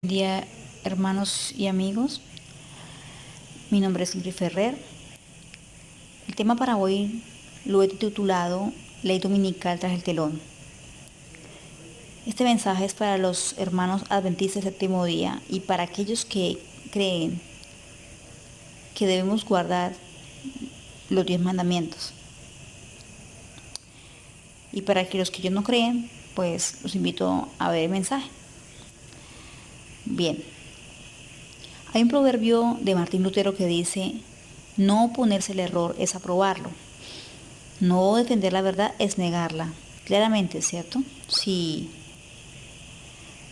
Buen día, hermanos y amigos. Mi nombre es Ingrid Ferrer. El tema para hoy lo he titulado Ley Dominical tras el telón. Este mensaje es para los hermanos adventistas del séptimo día y para aquellos que creen que debemos guardar los 10 mandamientos. Y para los que no creen, pues los invito a ver el mensaje. Bien, hay un proverbio de Martín Lutero que dice: no oponerse al error es aprobarlo. No defender la verdad es negarla. Claramente, ¿cierto? Si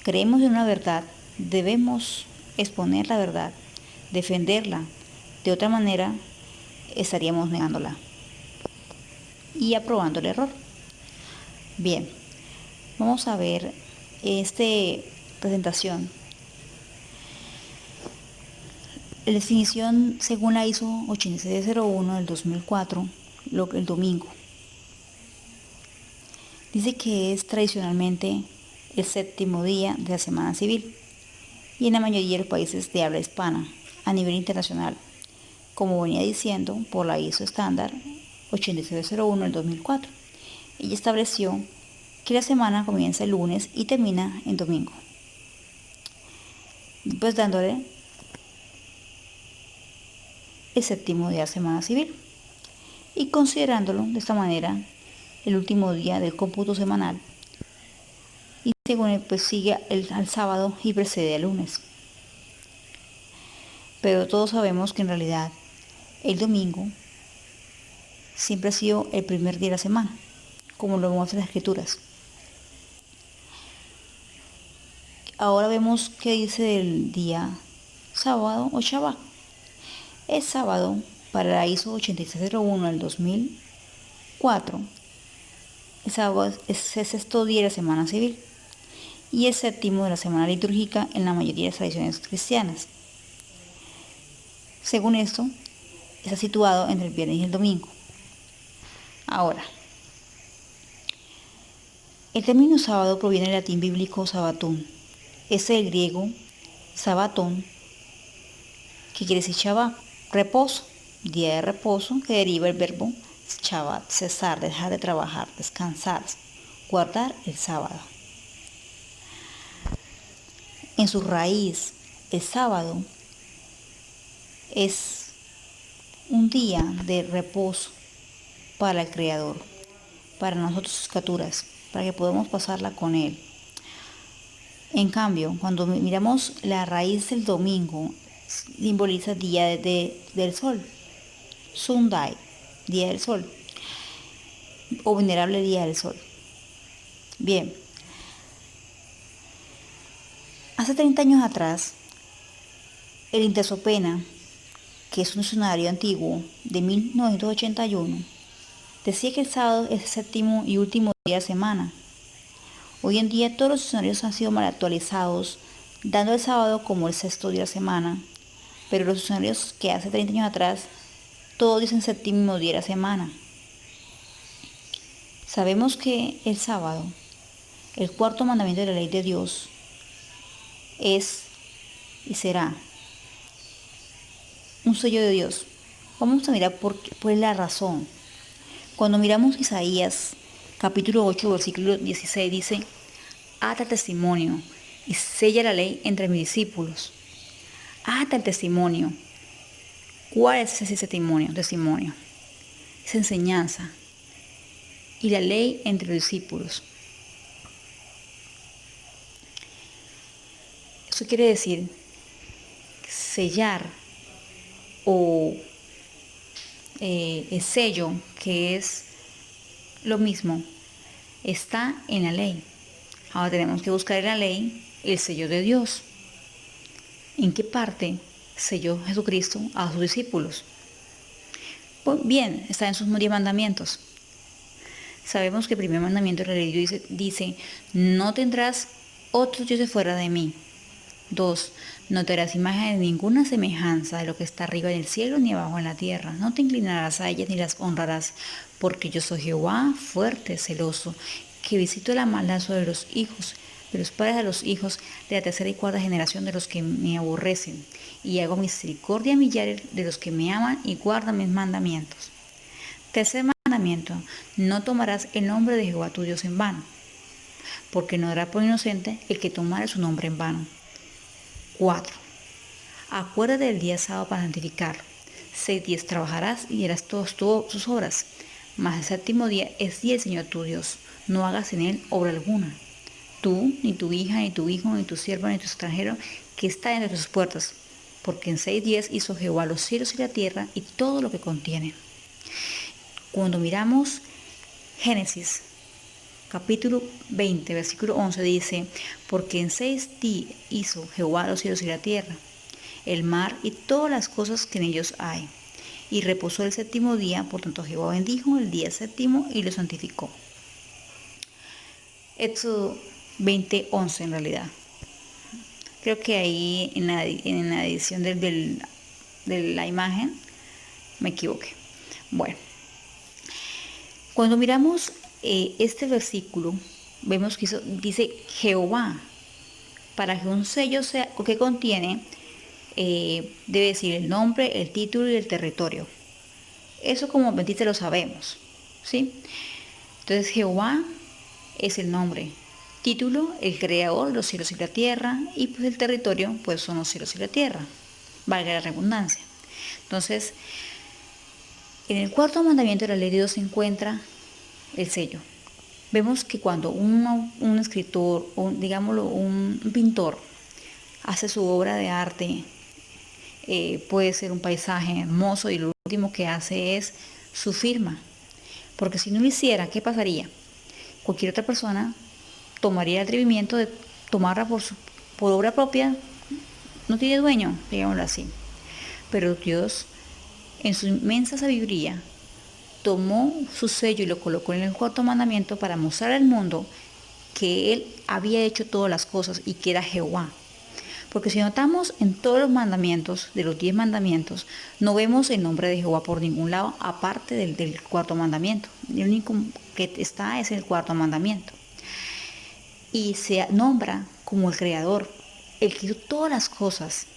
creemos en una verdad, debemos exponer la verdad, defenderla. De otra manera, estaríamos negándola y aprobando el error. Bien, vamos a ver esta presentación. La definición según la ISO 8701 del 2004, el domingo. Dice que es tradicionalmente el séptimo día de la semana civil y en la mayoría de los países de habla hispana a nivel internacional, como venía diciendo por la ISO estándar 8701 del 2004. Ella estableció que la semana comienza el lunes y termina en domingo, pues dándole el séptimo día de la semana civil y considerándolo de esta manera el último día del cómputo semanal, y según él pues sigue al sábado y precede al lunes. Pero todos sabemos que en realidad el domingo siempre ha sido el primer día de la semana, como lo vemos en las escrituras. Ahora vemos qué dice del día sábado o Shabbat. Es sábado para la ISO 8601 del 2004. El sábado es el sexto día de la semana civil y el séptimo de la semana litúrgica en la mayoría de las tradiciones cristianas. Según esto, está situado entre el viernes y el domingo. Ahora, el término sábado proviene del latín bíblico sabatón. Es el griego sabatón, que quiere decir Shabbat, reposo, día de reposo, que deriva el verbo Shabbat, cesar, dejar de trabajar, descansar, guardar el sábado. En su raíz, el sábado es un día de reposo para el Creador, para nosotros sus criaturas, para que podamos pasarla con Él. En cambio, cuando miramos la raíz del domingo, simboliza día del sol, Sunday, día del sol, o venerable día del sol. Bien, hace 30 años atrás, el Intersopena, que es un diccionario antiguo de 1981, decía que el sábado es el séptimo y último día de la semana. Hoy en día todos los diccionarios han sido mal actualizados, dando el sábado como el sexto día de la semana, pero los diccionarios que hace 30 años atrás, todos dicen séptimo día de la semana. Sabemos que el sábado, el cuarto mandamiento de la ley de Dios, es y será un sello de Dios. Vamos a mirar por la razón. Cuando miramos Isaías capítulo 8 versículo 16 dice: ata el testimonio y sella la ley entre mis discípulos. Ata el testimonio. ¿Cuál es ese testimonio? Es enseñanza y la ley entre los discípulos. Eso quiere decir sellar o el sello, que es lo mismo, está en la ley. Ahora tenemos que buscar en la ley el sello de Dios. ¿En qué parte selló Jesucristo a sus discípulos? Pues bien, está en sus 10 mandamientos. Sabemos que el primer mandamiento de la ley dice: no tendrás otros dioses fuera de mí. 2. No te harás imagen de ninguna semejanza de lo que está arriba en el cielo ni abajo en la tierra. No te inclinarás a ellas ni las honrarás, porque yo soy Jehová, fuerte, celoso, que visito la maldad sobre los hijos de los padres a los hijos, de la tercera y cuarta generación de los que me aborrecen, y hago misericordia a millares de los que me aman y guardan mis mandamientos. Tercer mandamiento, no tomarás el nombre de Jehová tu Dios en vano, porque no dará por inocente el que tomare su nombre en vano. 4. Acuérdate del día sábado para santificarlo. 6 días trabajarás y harás todas tus obras, mas el séptimo día es día del Señor tu Dios. No hagas en él obra alguna. Tú, ni tu hija, ni tu hijo, ni tu sierva, ni tu extranjero, que está entre tus puertas, porque en 6 días hizo Jehová los cielos y la tierra y todo lo que contiene. Cuando miramos Génesis, capítulo 20, versículo 11, dice, porque en 6 días hizo Jehová los cielos y la tierra, el mar y todas las cosas que en ellos hay. Y reposó el séptimo día, por tanto Jehová bendijo el día séptimo y lo santificó. Éxodo 20:11 en realidad. Creo que ahí en la edición de la imagen me equivoqué. Bueno, cuando miramos este versículo, vemos que dice Jehová. Para que un sello sea o que contiene, debe decir el nombre, el título y el territorio. Eso como adventistas lo sabemos, ¿sí? Entonces Jehová es el nombre, título, el creador de los cielos y la tierra, y pues el territorio pues son los cielos y la tierra, valga la redundancia. Entonces, en el cuarto mandamiento de la ley de Dios se encuentra el sello. Vemos que cuando un escritor, o digámoslo, un pintor, hace su obra de arte, puede ser un paisaje hermoso y lo último que hace es su firma. Porque si no lo hiciera, ¿qué pasaría? Cualquier otra persona tomaría el atrevimiento de tomarla por obra propia. No tiene dueño, digámoslo así. Pero Dios, en su inmensa sabiduría, tomó su sello y lo colocó en el cuarto mandamiento para mostrar al mundo que Él había hecho todas las cosas y que era Jehová. Porque si notamos en todos los mandamientos, de los 10 mandamientos, no vemos el nombre de Jehová por ningún lado, aparte del cuarto mandamiento. El único que está es el cuarto mandamiento. Y se nombra como el Creador, el que hizo todas las cosas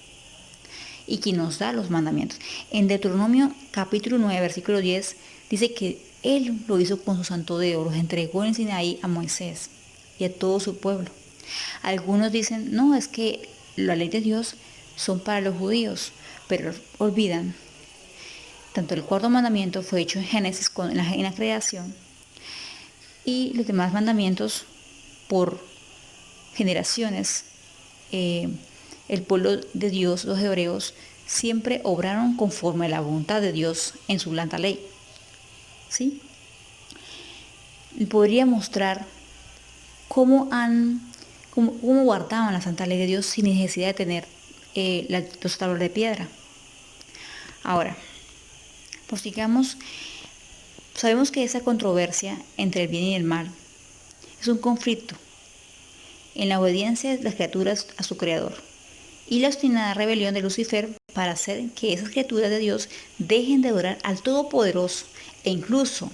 y quien nos da los mandamientos. En Deuteronomio capítulo 9, versículo 10, dice que Él lo hizo con su santo dedo, los entregó en Sinaí a Moisés y a todo su pueblo. Algunos dicen, no, es que la ley de Dios son para los judíos, pero olvidan, tanto el cuarto mandamiento fue hecho en Génesis en la creación, y los demás mandamientos por generaciones, el pueblo de Dios, los hebreos, siempre obraron conforme a la voluntad de Dios en su santa ley. ¿Sí? Podría mostrar cómo guardaban la santa ley de Dios sin necesidad de tener los tablones de piedra. Ahora, pues digamos, sabemos que esa controversia entre el bien y el mal es un conflicto en la obediencia de las criaturas a su creador y la obstinada rebelión de Lucifer para hacer que esas criaturas de Dios dejen de adorar al Todopoderoso e incluso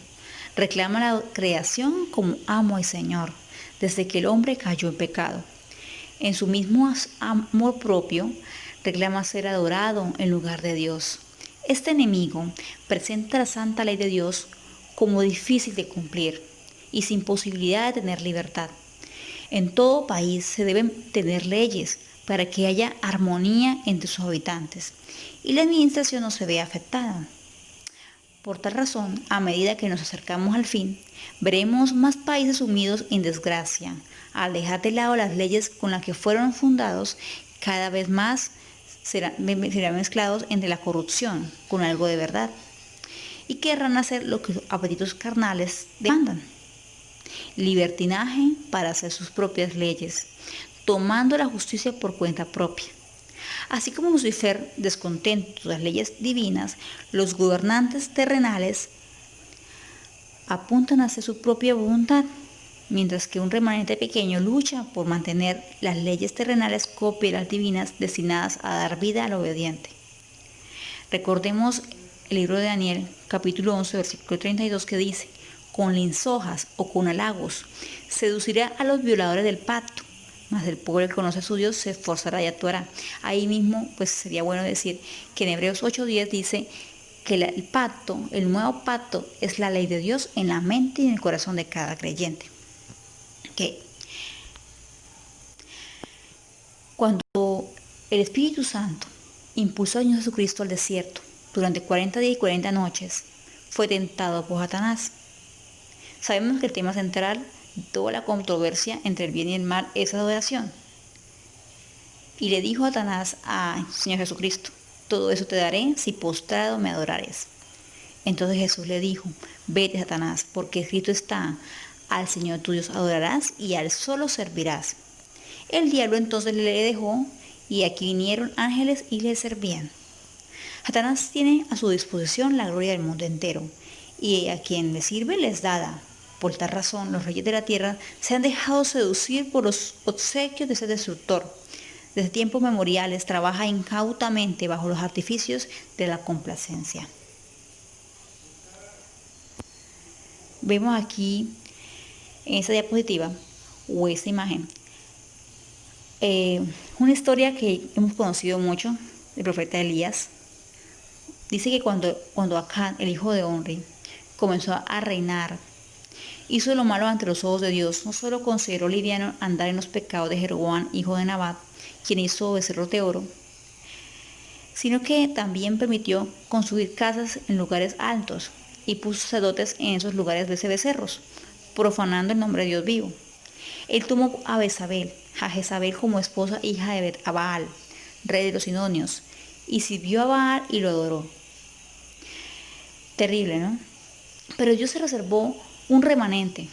reclama la creación como amo y Señor desde que el hombre cayó en pecado. En su mismo amor propio reclama ser adorado en lugar de Dios. Este enemigo presenta la santa ley de Dios como difícil de cumplir y sin posibilidad de tener libertad. En todo país se deben tener leyes para que haya armonía entre sus habitantes y la administración no se vea afectada. Por tal razón, a medida que nos acercamos al fin, veremos más países sumidos en desgracia. Al dejar de lado las leyes con las que fueron fundados, cada vez más serán mezclados entre la corrupción con algo de verdad y querrán hacer lo que sus apetitos carnales demandan. Libertinaje para hacer sus propias leyes, tomando la justicia por cuenta propia. Así como Lucifer, descontento de las leyes divinas, los gobernantes terrenales apuntan hacia su propia voluntad, mientras que un remanente pequeño lucha por mantener las leyes terrenales copia las divinas destinadas a dar vida al obediente. Recordemos el libro de Daniel, capítulo 11, versículo 32, que dice: con linzojas o con halagos seducirá a los violadores del pacto, mas el pueblo que conoce a su Dios se esforzará y actuará. Ahí mismo, pues sería bueno decir que en Hebreos 8:10 dice que el pacto, el nuevo pacto, es la ley de Dios en la mente y en el corazón de cada creyente. Que cuando el Espíritu Santo impulsó al Señor Jesucristo al desierto durante 40 días y 40 noches, fue tentado por Satanás. Sabemos que el tema central de toda la controversia entre el bien y el mal es adoración. Y le dijo a Satanás al Señor Jesucristo: todo eso te daré si postrado me adorares. Entonces Jesús le dijo: vete, Satanás, porque escrito está: al Señor tu Dios adorarás y a él solo servirás. El diablo entonces le dejó, y aquí vinieron ángeles y le servían. Satanás tiene a su disposición la gloria del mundo entero, y a quien le sirve les dada. Por tal razón, los reyes de la tierra se han dejado seducir por los obsequios de ese destructor. Desde tiempos memoriales trabaja incautamente bajo los artificios de la complacencia. Vemos aquí en esta diapositiva o esta imagen una historia que hemos conocido mucho del profeta Elías. Dice que cuando Acán, el hijo de Omri, comenzó a reinar, hizo lo malo ante los ojos de Dios. No solo consideró liviano andar en los pecados de Jeroboam, hijo de Nabat, quien hizo becerros de oro, sino que también permitió construir casas en lugares altos y puso sacerdotes en esos lugares de becerros, profanando el nombre de Dios vivo. Él tomó a Jezabel como esposa, hija de Baal, rey de los Sidonios, y sirvió a Baal y lo adoró. Terrible, ¿no? Pero Dios se reservó un remanente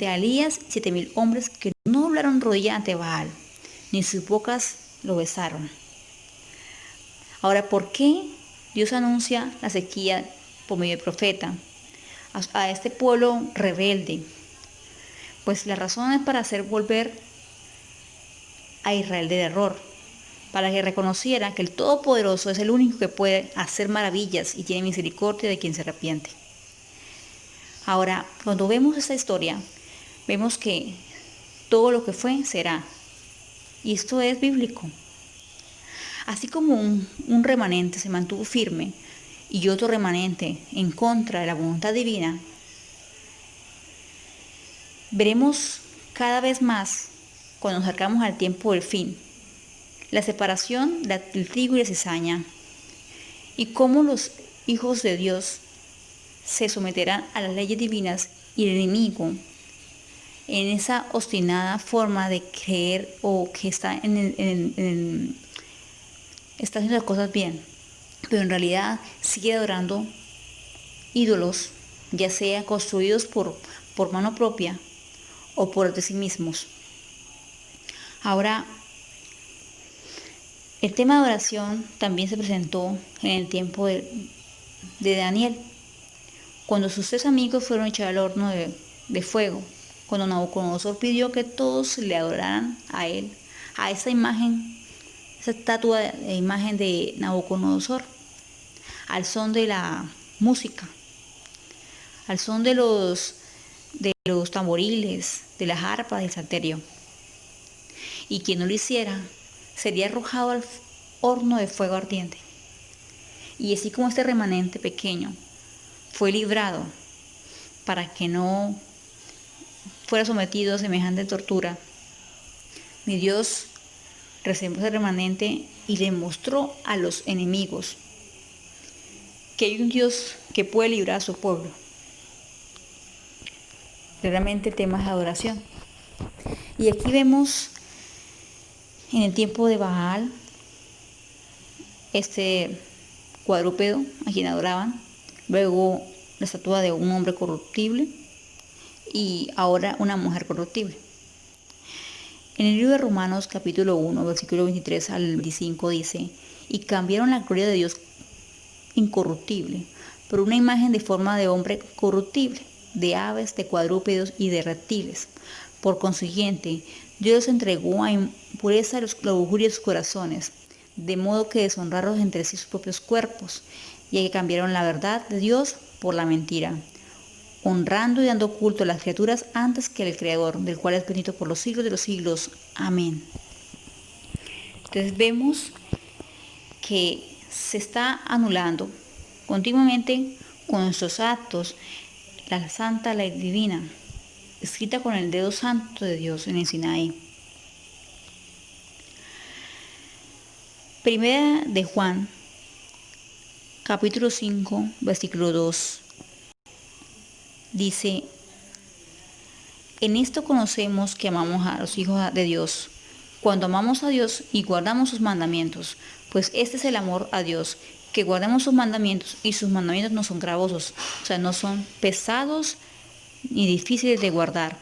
a Elías y 7,000 hombres que no doblaron rodilla ante Baal, ni sus bocas lo besaron. Ahora, ¿por qué Dios anuncia la sequía por medio del profeta a este pueblo rebelde? Pues la razón es para hacer volver a Israel del error, para que reconociera que el Todopoderoso es el único que puede hacer maravillas y tiene misericordia de quien se arrepiente. Ahora, cuando vemos esta historia, vemos que todo lo que fue será. Y esto es bíblico. Así como un remanente se mantuvo firme y otro remanente en contra de la voluntad divina, veremos cada vez más, cuando nos acercamos al tiempo del fin, la separación del trigo y la cizaña, y cómo los hijos de Dios se someterán a las leyes divinas y el enemigo, en esa obstinada forma de creer o que está está haciendo las cosas bien, pero en realidad sigue adorando ídolos, ya sea construidos por mano propia o por de sí mismos. Ahora, el tema de adoración también se presentó en el tiempo de Daniel, cuando sus 3 amigos fueron echados al horno de fuego, cuando Nabucodonosor pidió que todos le adoraran a él, a esa imagen, esa estatua de imagen de Nabucodonosor, al son de la música, al son de los tamboriles, de las arpas, del salterio. Y quien no lo hiciera sería arrojado al horno de fuego ardiente. Y así como este remanente pequeño fue librado para que no fuera sometido a semejante tortura, mi Dios reservó ese remanente y le mostró a los enemigos que hay un Dios que puede librar a su pueblo. Realmente el tema es adoración. Y aquí vemos en el tiempo de Baal este cuadrúpedo a quien adoraban, luego la estatua de un hombre corruptible y ahora una mujer corruptible. En el libro de Romanos capítulo 1, versículo 23 al 25 dice: y cambiaron la gloria de Dios incorruptible por una imagen de forma de hombre corruptible, de aves, de cuadrúpedos y de reptiles. Por consiguiente, Dios entregó a impureza la lujuria de sus corazones, de modo que deshonraron entre sí sus propios cuerpos, y que cambiaron la verdad de Dios por la mentira, honrando y dando culto a las criaturas antes que al Creador, del cual es bendito por los siglos de los siglos. Amén. Entonces vemos que se está anulando continuamente con nuestros actos la santa ley divina, escrita con el dedo santo de Dios en el Sinaí. Primera de Juan, capítulo 5, versículo 2. Dice: en esto conocemos que amamos a los hijos de Dios, cuando amamos a Dios y guardamos sus mandamientos, pues este es el amor a Dios, que guardemos sus mandamientos, y sus mandamientos no son gravosos, o sea, no son pesados ni difíciles de guardar,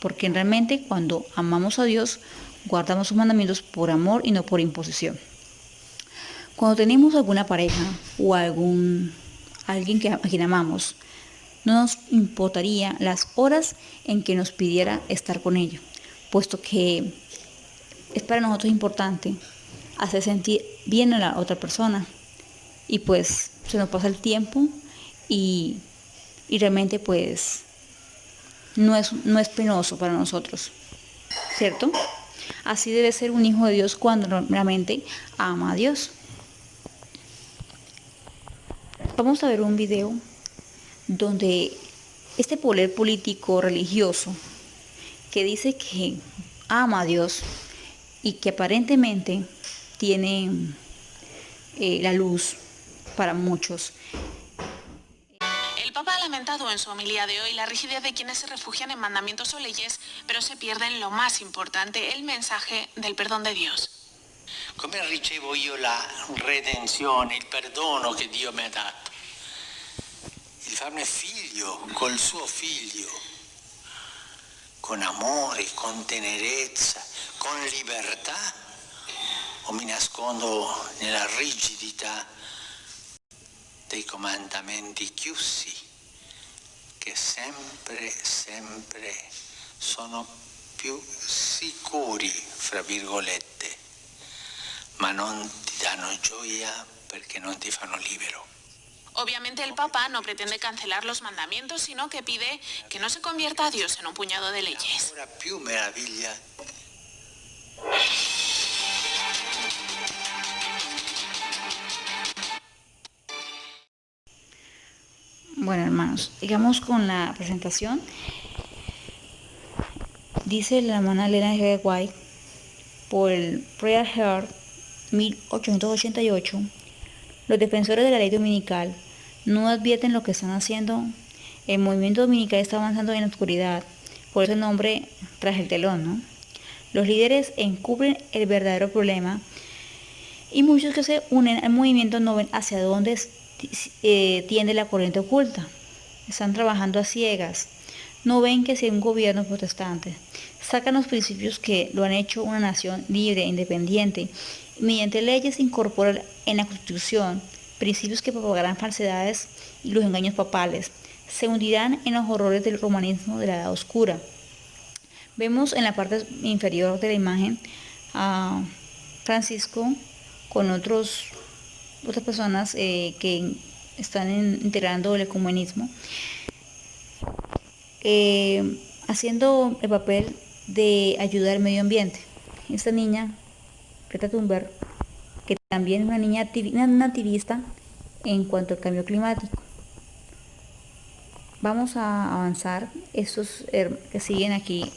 porque realmente cuando amamos a Dios, guardamos sus mandamientos por amor y no por imposición. Cuando tenemos alguna pareja o alguien a quien amamos, no nos importaría las horas en que nos pidiera estar con ellos, puesto que es para nosotros importante hacer sentir bien a la otra persona. Y pues se nos pasa el tiempo y realmente pues no es penoso para nosotros, ¿cierto? Así debe ser un hijo de Dios cuando realmente ama a Dios. Vamos a ver un video donde este poder político religioso que dice que ama a Dios y que aparentemente tiene la luz para muchos. El Papa ha lamentado en su homilía de hoy la rigidez de quienes se refugian en mandamientos o leyes, pero se pierden lo más importante, el mensaje del perdón de Dios. Come ricevo io la redenzione, il perdono che Dio mi ha dato? Il farmi figlio col suo figlio, con amore, con tenerezza, con libertà, o mi nascondo nella rigidità dei comandamenti chiusi che sempre sono più sicuri, fra virgolette, ma non ti danno gioia perché non ti fanno libero. Obviamente el Papa no pretende cancelar los mandamientos, sino que pide que no se convierta a Dios en un puñado de leyes. Ancora più meraviglia Bueno, hermanos, sigamos con la presentación. Dice la hermana Elena G. White por el Prayer Heart 1888, los defensores de la ley dominical no advierten lo que están haciendo. El movimiento dominical está avanzando en la oscuridad, por eso el nombre tras el telón, ¿no? Los líderes encubren el verdadero problema y muchos que se unen al movimiento no ven hacia dónde tiende la corriente oculta. Están trabajando a ciegas. No ven que si un gobierno protestante sacan los principios que lo han hecho una nación libre e independiente, y mediante leyes incorporan en la Constitución principios que propagarán falsedades y los engaños papales, se hundirán en los horrores del romanismo de la Edad Oscura. Vemos en la parte inferior de la imagen a Francisco con otras personas que están integrando el ecumenismo, haciendo el papel de ayudar al medio ambiente. Esta niña, Greta Thunberg, que también es una niña una activista en cuanto al cambio climático. Vamos a avanzar. Estos que siguen aquí,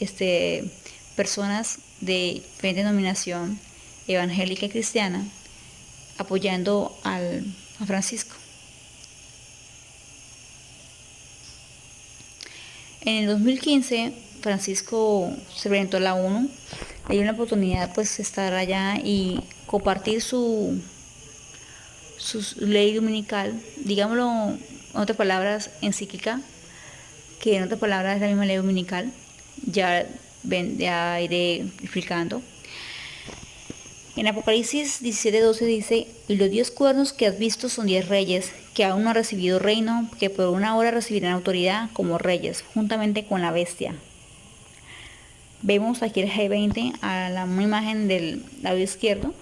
personas de diferente denominación evangélica y cristiana, apoyando a Francisco. En el 2015, Francisco se presentó a la ONU, le dio la oportunidad pues de estar allá y compartir su ley dominical, digámoslo en otras palabras, encíclica, que en otras palabras es la misma ley dominical, ya iré explicando. En Apocalipsis 17:12 dice: y los 10 cuernos que has visto son 10 reyes, que aún no han recibido reino, que por una hora recibirán autoridad como reyes, juntamente con la bestia. Vemos aquí el G20 a la imagen del lado izquierdo,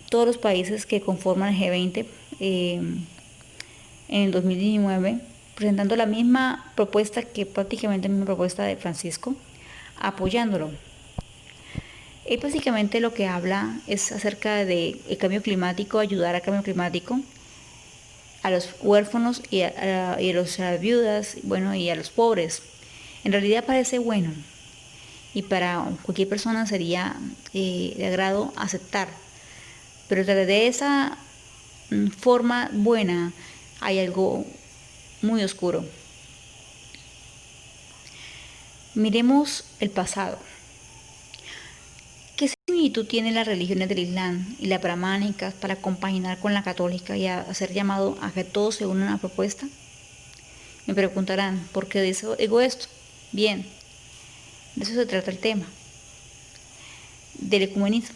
todos los países que conforman el G20 en el 2019 presentando la misma propuesta, que prácticamente la misma propuesta de Francisco, apoyándolo. Él básicamente lo que habla es acerca del cambio climático, ayudar al cambio climático, a los huérfanos y a las viudas, bueno, y a los pobres. En realidad parece bueno y para cualquier persona sería de agrado aceptar, pero detrás de esa forma buena hay algo muy oscuro. Miremos el pasado. ¿Qué similitud tienen las religiones del Islam y las brahmánicas para compaginar con la católica y hacer llamado a que todos se unan a la propuesta? Me preguntarán, ¿por qué digo esto? Bien, de eso se trata el tema, del ecumenismo.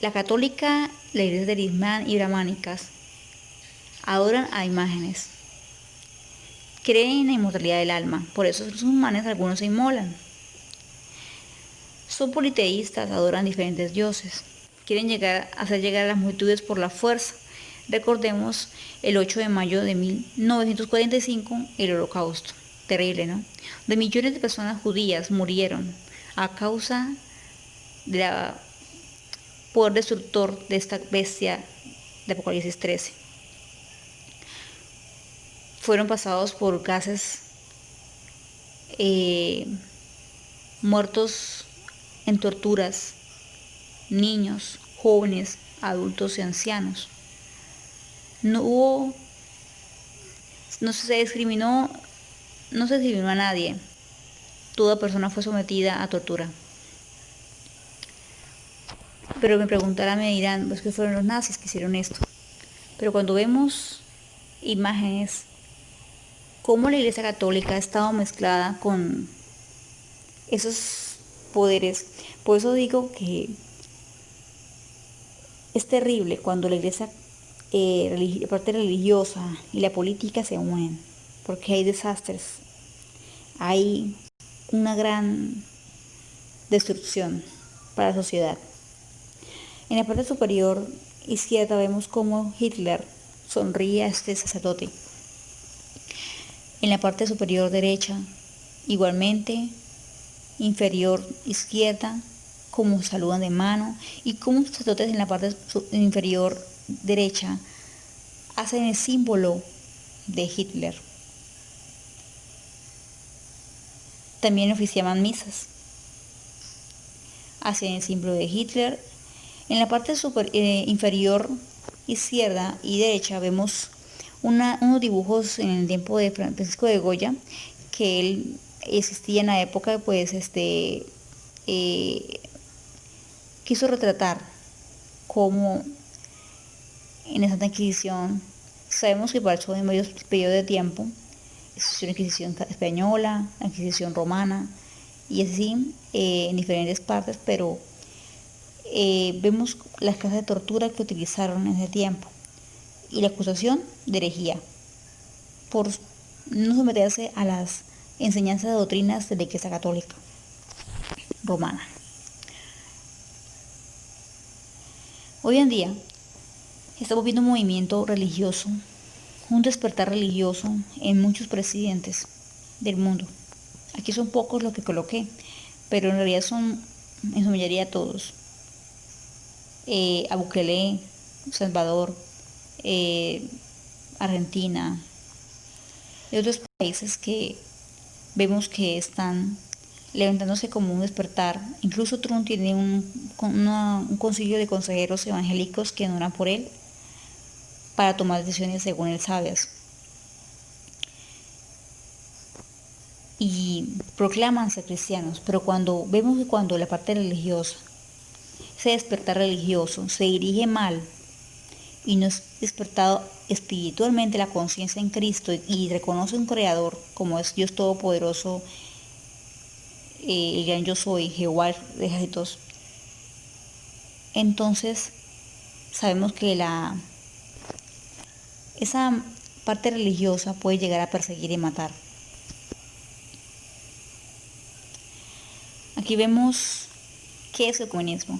La católica, la iglesia del Islam y brahmánicas adoran a imágenes, creen en la inmortalidad del alma, por eso los musulmanes algunos se inmolan. Son politeístas, adoran diferentes dioses, quieren hacer llegar a las multitudes por la fuerza. Recordemos el 8 de mayo de 1945, el Holocausto, terrible, ¿no? De millones de personas judías murieron a causa del poder destructor de esta bestia de Apocalipsis 13. Fueron pasados por gases, muertos en torturas, niños, jóvenes, adultos y ancianos. No se discriminó a nadie. Toda persona fue sometida a tortura. Pero me preguntarán, me dirán, pues que fueron los nazis que hicieron esto. Pero cuando vemos imágenes, cómo la Iglesia Católica ha estado mezclada con esos poderes, por eso digo que es terrible cuando la Iglesia, la parte religiosa y la política se unen, porque hay desastres, hay una gran destrucción para la sociedad. En la parte superior izquierda vemos cómo Hitler sonríe a este sacerdote. En la parte superior derecha, igualmente, inferior izquierda, como saludan de mano, y como los sacerdotes en la parte inferior derecha hacen el símbolo de Hitler. También oficiaban misas, hacen el símbolo de Hitler. En la parte inferior izquierda y derecha vemos unos dibujos en el tiempo de Francisco de Goya, que él existía en la época, pues quiso retratar cómo en la Santa Inquisición, sabemos que pasó en varios periodos de tiempo, existió la Inquisición española, la Inquisición romana y así en diferentes partes, pero vemos las casas de tortura que utilizaron en ese tiempo y la acusación de herejía por no someterse a las enseñanzas de doctrinas de la Iglesia Católica romana. Hoy en día estamos viendo un movimiento religioso, un despertar religioso en muchos presidentes del mundo. Aquí son pocos los que coloqué, pero en realidad son en su mayoría todos. A Bukele, Salvador, Argentina y otros países que vemos que están levantándose como un despertar. Incluso Trump tiene un concilio de consejeros evangélicos que oran por él para tomar decisiones según él sabias. Y proclaman ser cristianos, pero vemos que cuando la parte religiosa, ese despertar religioso se dirige mal y no es despertado espiritualmente la conciencia en Cristo y reconoce un creador como es Dios Todopoderoso, el gran yo soy, Jehová de ejércitos, entonces sabemos que esa parte religiosa puede llegar a perseguir y matar. Aquí vemos qué es el ecumenismo.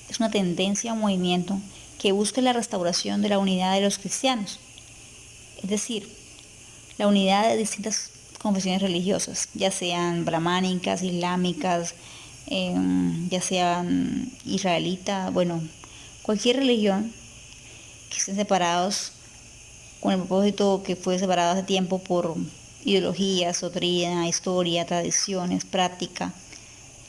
Es una tendencia o movimiento que busca la restauración de la unidad de los cristianos. es decir, la unidad de distintas confesiones religiosas, ya sean brahmánicas, islámicas, ya sean israelitas, bueno, cualquier religión que estén separados con el propósito que fue separado hace tiempo por ideologías, doctrina, historia, tradiciones, práctica.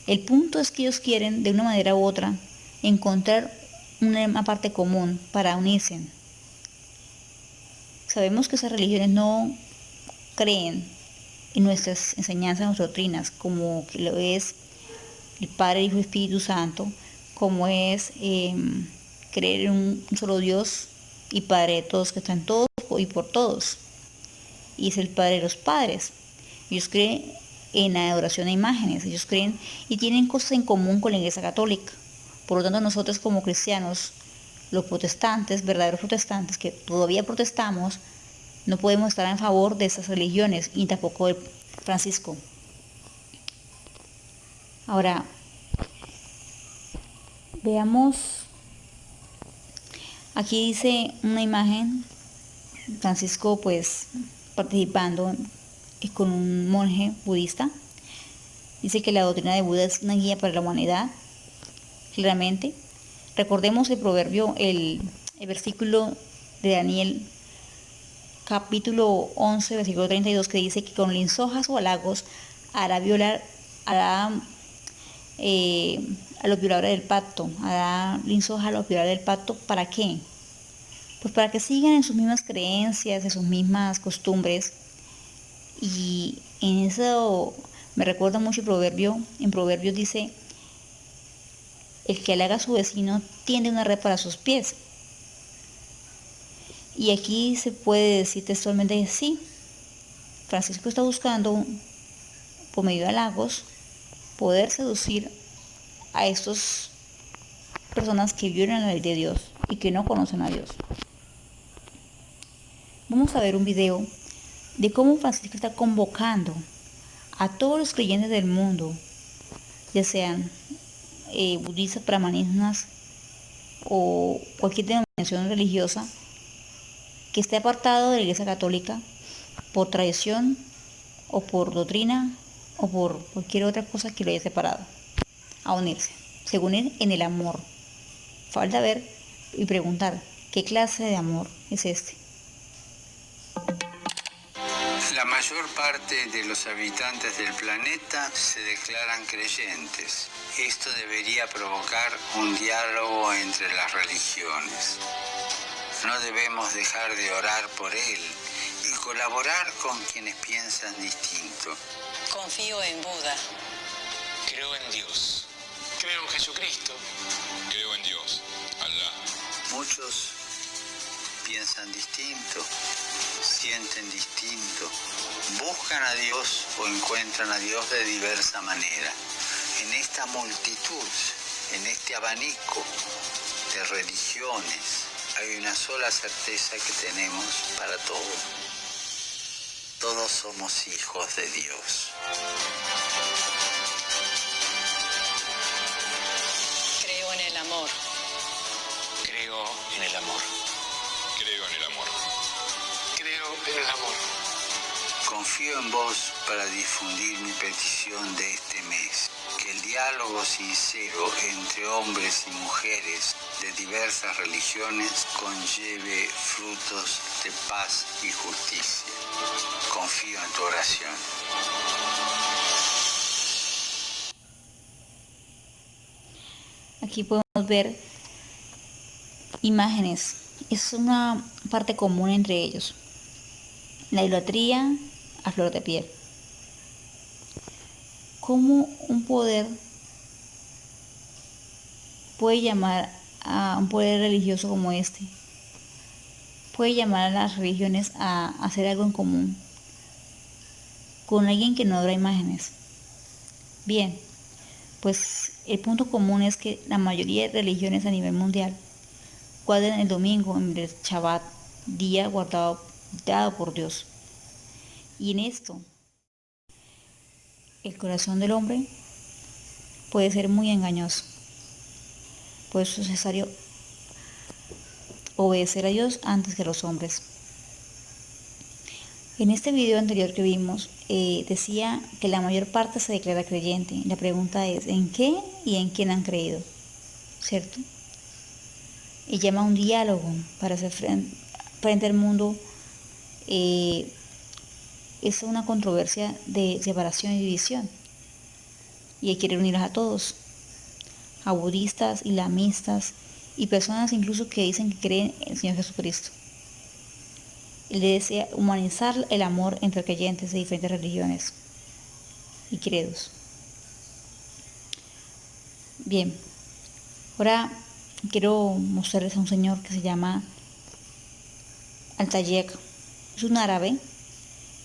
El punto es que ellos quieren, de una manera u otra, encontrar una parte común para unirse. Sabemos que esas religiones no creen en nuestras enseñanzas, nuestras doctrinas, como lo es el Padre, Hijo y Espíritu Santo, como es creer en un solo Dios y Padre de todos, que están todos y por todos, y es el Padre de los padres. Ellos creen en la adoración a imágenes, ellos creen y tienen cosas en común con la Iglesia Católica. Por lo tanto, nosotros como cristianos, los protestantes, verdaderos protestantes, que todavía protestamos, no podemos estar en favor de esas religiones y tampoco de Francisco. Ahora, veamos, aquí dice una imagen, Francisco pues participando con un monje budista. Dice que la doctrina de Buda es una guía para la humanidad, claramente. Recordemos el proverbio, el versículo de Daniel, capítulo 11, versículo 32, que dice que con lisonjas o halagos hará a los violadores del pacto, hará lisonjas a los violadores del pacto. ¿Para qué? Pues para que sigan en sus mismas creencias, en sus mismas costumbres. Y en eso me recuerda mucho el proverbio. En Proverbios dice: el que halaga a su vecino tiende una red para sus pies. Y aquí se puede decir textualmente que sí, Francisco está buscando, por medio de halagos, poder seducir a estas personas que violan la ley de Dios y que no conocen a Dios. Vamos a ver un video de cómo Francisco está convocando a todos los creyentes del mundo, ya sean budistas, brahmanistas o cualquier denominación religiosa que esté apartado de la Iglesia Católica por tradición o por doctrina o por cualquier otra cosa que lo haya separado, a unirse, según él, en el amor. Falta ver y preguntar, ¿qué clase de amor es este? La mayor parte de los habitantes del planeta se declaran creyentes. Esto debería provocar un diálogo entre las religiones. No debemos dejar de orar por él y colaborar con quienes piensan distinto. Confío en Buda. Creo en Dios. Creo en Jesucristo. Creo en Dios, Alá. Muchos piensan distinto, sienten distinto, buscan a Dios o encuentran a Dios de diversa manera. En esta multitud, en este abanico de religiones, hay una sola certeza que tenemos para todos. Todos somos hijos de Dios. Creo en el amor. Creo en el amor. Creo en el amor. Creo en el amor. Confío en vos para difundir mi petición de este mes. Que el diálogo sincero entre hombres y mujeres de diversas religiones conlleve frutos de paz y justicia. Confío en tu oración. Aquí podemos ver imágenes. Es una parte común entre ellos. La idolatría a flor de piel. ¿Cómo un poder puede llamar a un poder religioso como este? Puede llamar a las religiones a hacer algo en común con alguien que no adora imágenes. Bien, pues el punto común es que la mayoría de religiones a nivel mundial guardan el domingo en el Shabbat, día dado por Dios. Y en esto, el corazón del hombre puede ser muy engañoso. Por eso es necesario obedecer a Dios antes que a los hombres. En este video anterior que vimos, decía que la mayor parte se declara creyente. La pregunta es, ¿en qué y en quién han creído? ¿Cierto? Y llama a un diálogo para hacer frente al mundo. Es una controversia de separación y división. Y él quiere unirlos a todos, a budistas, islamistas y personas incluso que dicen que creen en el Señor Jesucristo. Él desea humanizar el amor entre creyentes de diferentes religiones y credos. Bien, ahora quiero mostrarles a un señor que se llama Al-Tayeb. Es un árabe,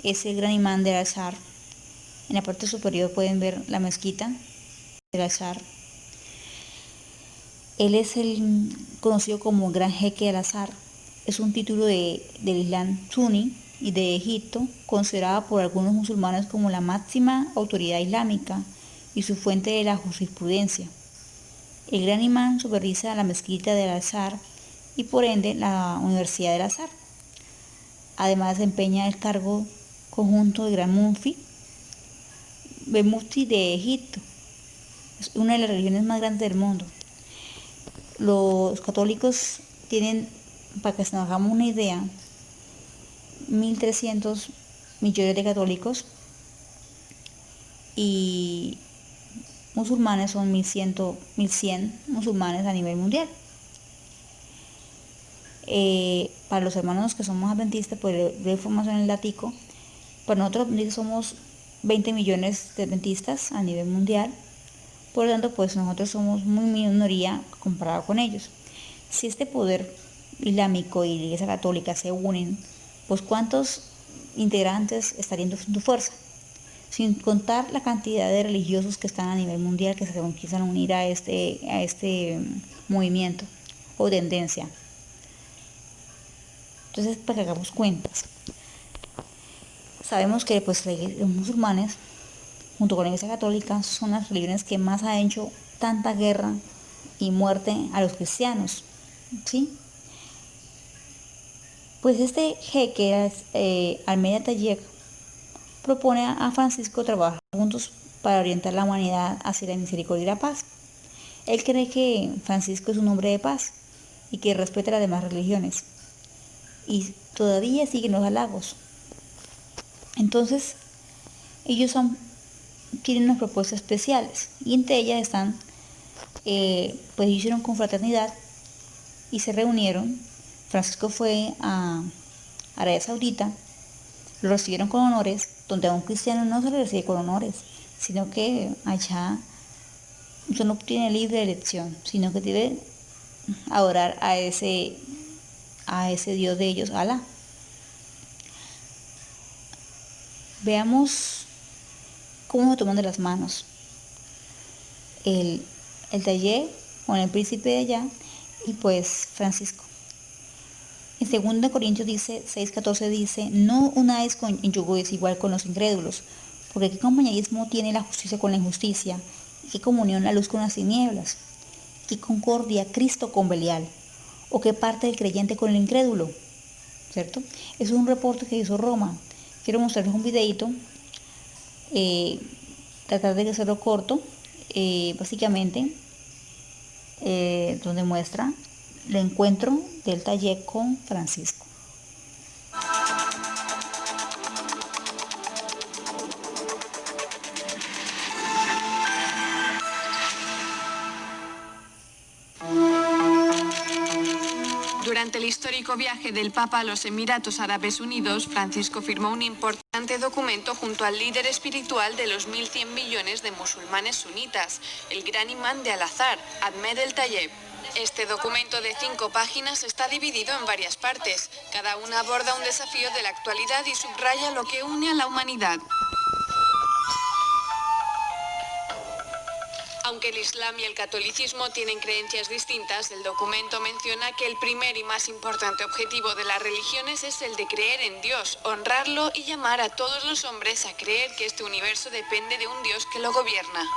es el gran imán del Azhar. En la parte superior pueden ver la mezquita del Azhar. Él es el conocido como Gran Jeque del Azhar. Es un título del Islam suní y de Egipto, considerado por algunos musulmanes como la máxima autoridad islámica y su fuente de la jurisprudencia. El gran imán supervisa la mezquita del Azhar y por ende la Universidad del Azhar. Además desempeña el cargo conjunto de Gran Mufti de Egipto. Es una de las religiones más grandes del mundo. Los católicos tienen, para que nos hagamos una idea, 1.300 millones de católicos y musulmanes son 1.100 musulmanes a nivel mundial. Para los hermanos que somos adventistas, pues de información en el látigo, para nosotros somos 20 millones de adventistas a nivel mundial. Por lo tanto, pues nosotros somos muy minoría comparado con ellos. Si este poder islámico y la Iglesia Católica se unen, pues ¿cuántos integrantes estarían en su fuerza? Sin contar la cantidad de religiosos que están a nivel mundial que se quisieran unir a este movimiento o tendencia. Entonces, para que hagamos cuentas, sabemos que pues los musulmanes, junto con la Iglesia Católica, son las religiones que más han hecho tanta guerra y muerte a los cristianos, ¿sí? Pues este jeque, Al-Tayeb, propone a Francisco trabajar juntos para orientar la humanidad hacia la misericordia y la paz. Él cree que Francisco es un hombre de paz y que respeta las demás religiones. Y todavía siguen los halagos. Entonces, ellos tienen unas propuestas especiales y entre ellas están, pues hicieron confraternidad y se reunieron. Francisco fue a Arabia Saudita, lo recibieron con honores, donde a un cristiano no se le recibe con honores, sino que allá usted no tiene libre elección, sino que debe adorar a ese Dios de ellos, Alá. Veamos cómo se toman de las manos el Tayeb con el príncipe de allá y pues Francisco. En 2 Corintios 6:14 dice, no unáis en yugo desigual con los incrédulos, porque qué compañerismo tiene la justicia con la injusticia, y qué comunión la luz con las tinieblas, qué concordia Cristo con Belial, o qué parte del creyente con el incrédulo, ¿cierto? Es un reporte que hizo Roma. Quiero mostrarles un videito, tratar de hacerlo corto, básicamente, donde muestra el encuentro del Tayeb con Francisco. Durante el histórico viaje del Papa a los Emiratos Árabes Unidos, Francisco firmó un importante documento junto al líder espiritual de los 1.100 millones de musulmanes sunitas, el gran imán de Al-Azhar, Ahmed El-Tayeb. Este documento de 5 páginas está dividido en varias partes. Cada una aborda un desafío de la actualidad y subraya lo que une a la humanidad. Aunque el Islam y el catolicismo tienen creencias distintas, el documento menciona que el primer y más importante objetivo de las religiones es el de creer en Dios, honrarlo y llamar a todos los hombres a creer que este universo depende de un Dios que lo gobierna.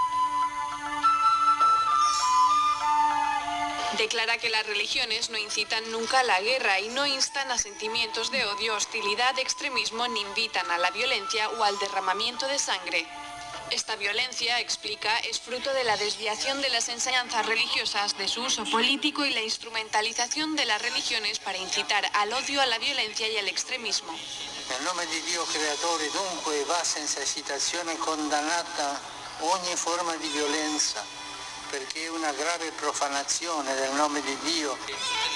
Declara que las religiones no incitan nunca a la guerra y no instan a sentimientos de odio, hostilidad, extremismo ni invitan a la violencia o al derramamiento de sangre. Esta violencia, explica, es fruto de la desviación de las enseñanzas religiosas, de su uso político y la instrumentalización de las religiones para incitar al odio, a la violencia y al extremismo. Nel nome di Dio creatore dunque va senza esitazione condannata ogni forma di violenza, perché è una grave profanazione del nome di Dio.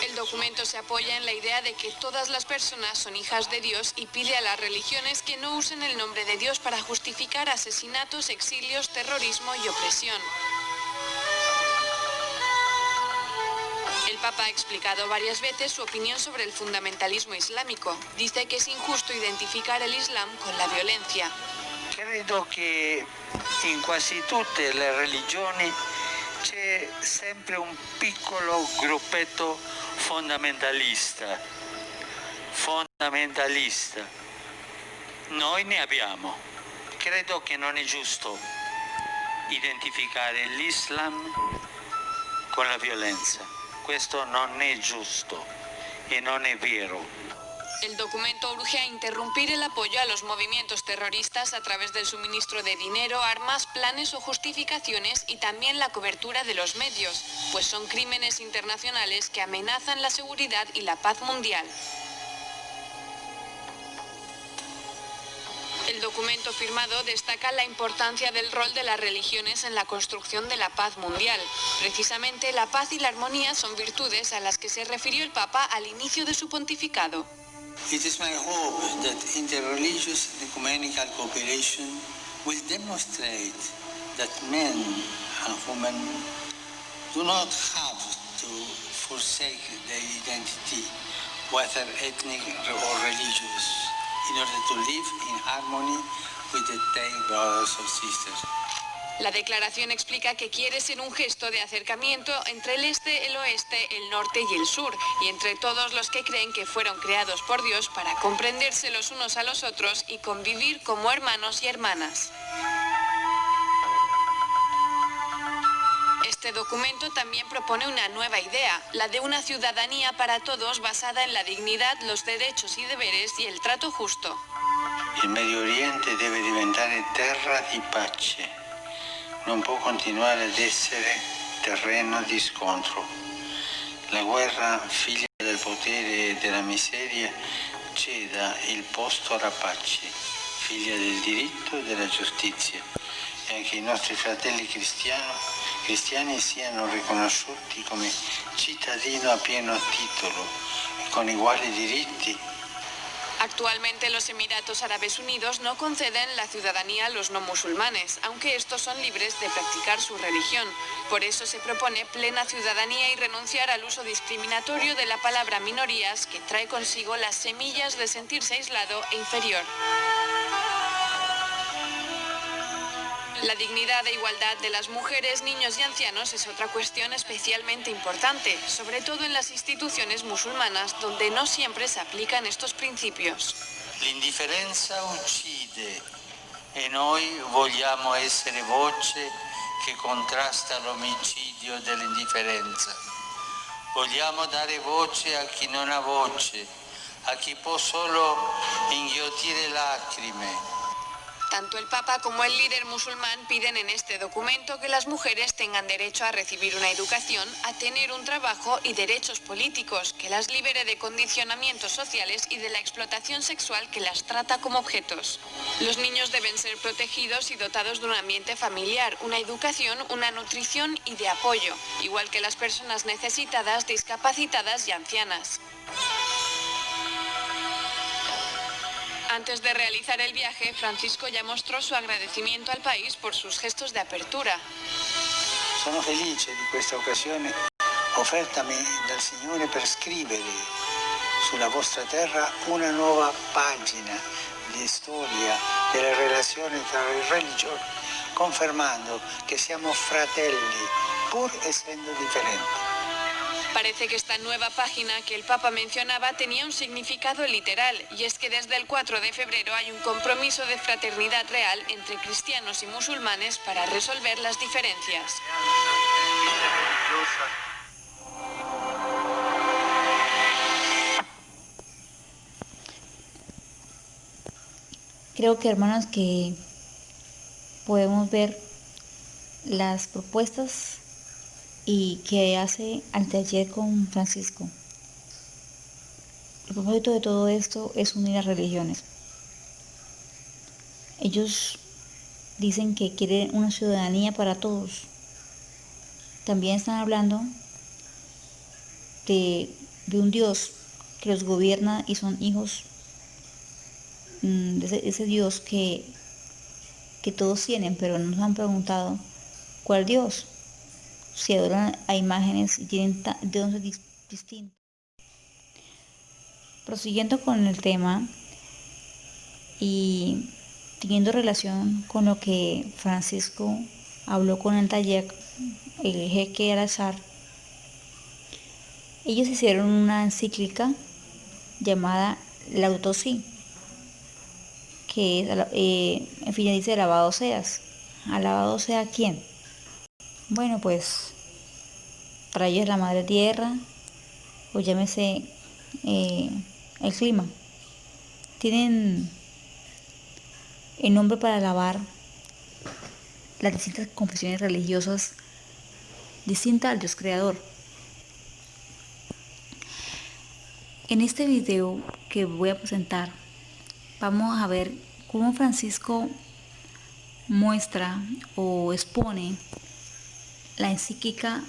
El documento se apoya en la idea de que todas las personas son hijas de Dios y pide a las religiones que no usen el nombre de Dios para justificar asesinatos, exilios, terrorismo y opresión. El Papa ha explicado varias veces su opinión sobre el fundamentalismo islámico. Dice que es injusto identificar el Islam con la violencia. Credo che in quasi tutte le religioni c'è sempre un piccolo gruppetto fondamentalista. Noi ne abbiamo. Credo che non è giusto identificare l'Islam con la violenza. Questo non è giusto e non è vero. El documento urge a interrumpir el apoyo a los movimientos terroristas a través del suministro de dinero, armas, planes o justificaciones y también la cobertura de los medios, pues son crímenes internacionales que amenazan la seguridad y la paz mundial. El documento firmado destaca la importancia del rol de las religiones en la construcción de la paz mundial. Precisamente la paz y la armonía son virtudes a las que se refirió el Papa al inicio de su pontificado. It is my hope that interreligious and ecumenical cooperation will demonstrate that men and women do not have to forsake their identity, whether ethnic or religious, in order to live in harmony with their brothers or sisters. La declaración explica que quiere ser un gesto de acercamiento entre el este, el oeste, el norte y el sur, y entre todos los que creen que fueron creados por Dios para comprenderse los unos a los otros y convivir como hermanos y hermanas. Este documento también propone una nueva idea, la de una ciudadanía para todos basada en la dignidad, los derechos y deberes y el trato justo. Il Medio Oriente deve diventare terra di pace. Non può continuare ad essere terreno di scontro. La guerra, figlia del potere e della miseria, ceda il posto alla pace, figlia del diritto e della giustizia. E anche i nostri fratelli cristiani siano riconosciuti come cittadini a pieno titolo e con uguali diritti. Actualmente los Emiratos Árabes Unidos no conceden la ciudadanía a los no musulmanes, aunque estos son libres de practicar su religión. Por eso se propone plena ciudadanía y renunciar al uso discriminatorio de la palabra minorías, que trae consigo las semillas de sentirse aislado e inferior. La dignidad e igualdad de las mujeres, niños y ancianos es otra cuestión especialmente importante, sobre todo en las instituciones musulmanas, donde no siempre se aplican estos principios. L'indifferenza uccide e noi vogliamo essere voce che contrasta l'omicidio dell'indifferenza. Vogliamo dare voce a chi non ha voce, a chi può solo inghiottire lacrime. Tanto el Papa como el líder musulmán piden en este documento que las mujeres tengan derecho a recibir una educación, a tener un trabajo y derechos políticos, que las libere de condicionamientos sociales y de la explotación sexual que las trata como objetos. Los niños deben ser protegidos y dotados de un ambiente familiar, una educación, una nutrición y de apoyo, igual que las personas necesitadas, discapacitadas y ancianas. Antes de realizar el viaje, Francisco ya mostró su agradecimiento al país por sus gestos de apertura. Sono felice di questa occasione offertami dal Signore per scrivere sulla vostra terra una nuova pagina di storia delle relazioni tra le religioni, confermando che siamo fratelli pur essendo differenti. Parece que esta nueva página que el Papa mencionaba tenía un significado literal, y es que desde el 4 de febrero hay un compromiso de fraternidad real entre cristianos y musulmanes para resolver las diferencias. Creo que, hermanos, que podemos ver las propuestas y que hace Altair con Francisco. El propósito de todo esto es unir las religiones. Ellos dicen que quieren una ciudadanía para todos. También están hablando de un Dios que los gobierna y son hijos de ese Dios que todos tienen, pero nos han preguntado ¿cuál Dios? Si adoran a imágenes y tienen dioses distintos. Prosiguiendo con el tema y teniendo relación con lo que Francisco habló con Altair, el jeque Al-Azhar, ellos hicieron una encíclica llamada Laudato Si, que en fin dice alabado seas. ¿Alabado sea quién? Bueno, pues para ellos la madre tierra, o llámese el clima. Tienen el nombre para alabar las distintas confesiones religiosas distintas al Dios creador. En este video que voy a presentar, vamos a ver cómo Francisco muestra o expone la encíclica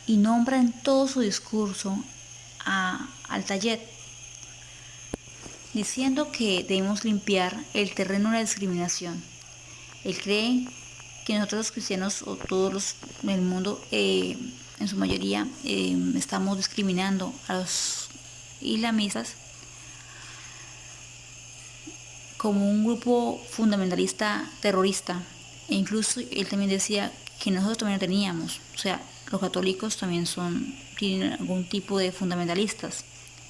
y nombra en todo su discurso a Altair, diciendo que debemos limpiar el terreno de la discriminación. Él cree que nosotros los cristianos o todos los en el mundo, en su mayoría, estamos discriminando a los islamistas como un grupo fundamentalista terrorista, e incluso él también decía que nosotros también lo teníamos, o sea, los católicos también tienen algún tipo de fundamentalistas.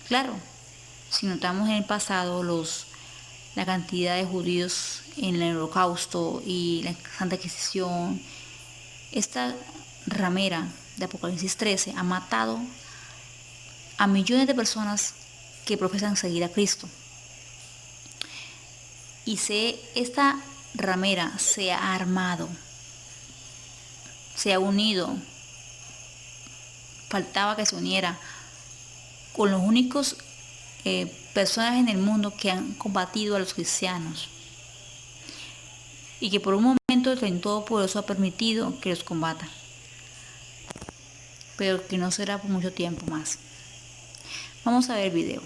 Claro, si notamos en el pasado la cantidad de judíos en el Holocausto y la Santa Inquisición, esta ramera de Apocalipsis 13 ha matado a millones de personas que profesan seguir a Cristo. Y esta ramera se ha armado, se ha unido, faltaba que se uniera con los únicos personas en el mundo que han combatido a los cristianos y que por un momento el Todopoderoso ha permitido que los combata, pero que no será por mucho tiempo más. Vamos a ver el video.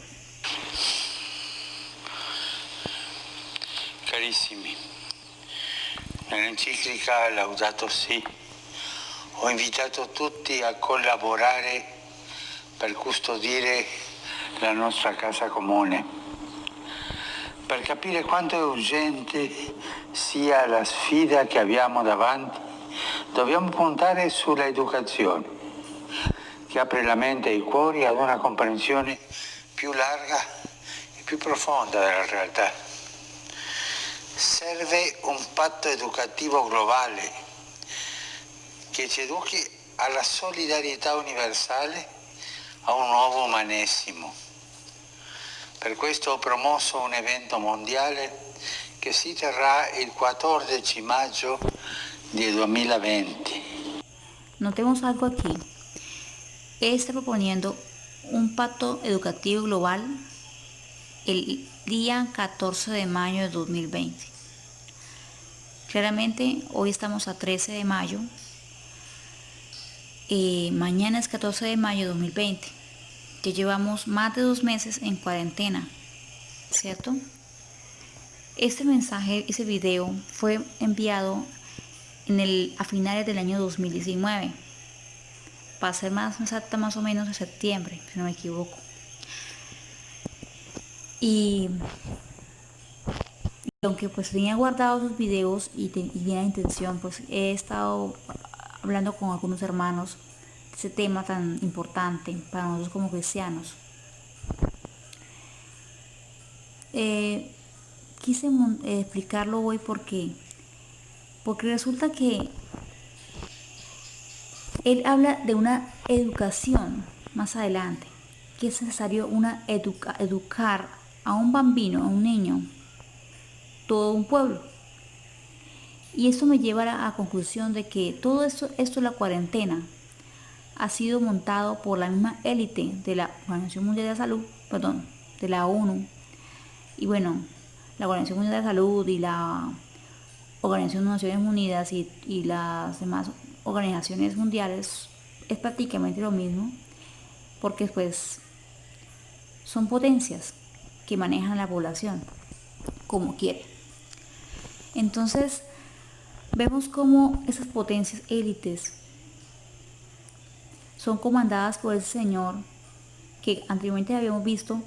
Carissimi, nell'enciclica Laudato Si ho invitato tutti a collaborare per custodire la nostra casa comune, per capire quanto è urgente sia la sfida che abbiamo davanti. Dobbiamo puntare sulla educazione, che apre la mente e i cuori ad una comprensione più larga e più profonda della realtà. Serve un patto educativo globale che ci educhi alla solidarietà universale, a un nuovo umanesimo. Per questo ho promosso un evento mondiale che si terrà il 14 maggio del 2020. Notemos algo aquí. Él está proponiendo un pacto educativo global el día 14 de mayo de 2020. Claramente hoy estamos a 13 de mayo. Mañana es 14 de mayo de 2020. Ya llevamos más de 2 meses en cuarentena, ¿cierto? Este mensaje, ese video fue enviado a finales del año 2019. Va a ser más exacta, más o menos en septiembre, si no me equivoco. Y aunque pues tenía guardados sus videos y tenía la intención, pues he estado hablando con algunos hermanos de ese tema tan importante para nosotros como cristianos. Quise explicarlo hoy porque resulta que él habla de una educación más adelante, que es necesario educar a un bambino, a un niño, todo un pueblo. Y esto me lleva a la conclusión de que todo esto de la cuarentena ha sido montado por la misma élite de la Organización Mundial de la Salud, perdón, de la ONU. Y bueno, la Organización Mundial de la Salud y la Organización de Naciones Unidas y las demás organizaciones mundiales es prácticamente lo mismo, porque pues son potencias que manejan la población como quieren. Entonces vemos cómo esas potencias élites son comandadas por ese señor que anteriormente habíamos visto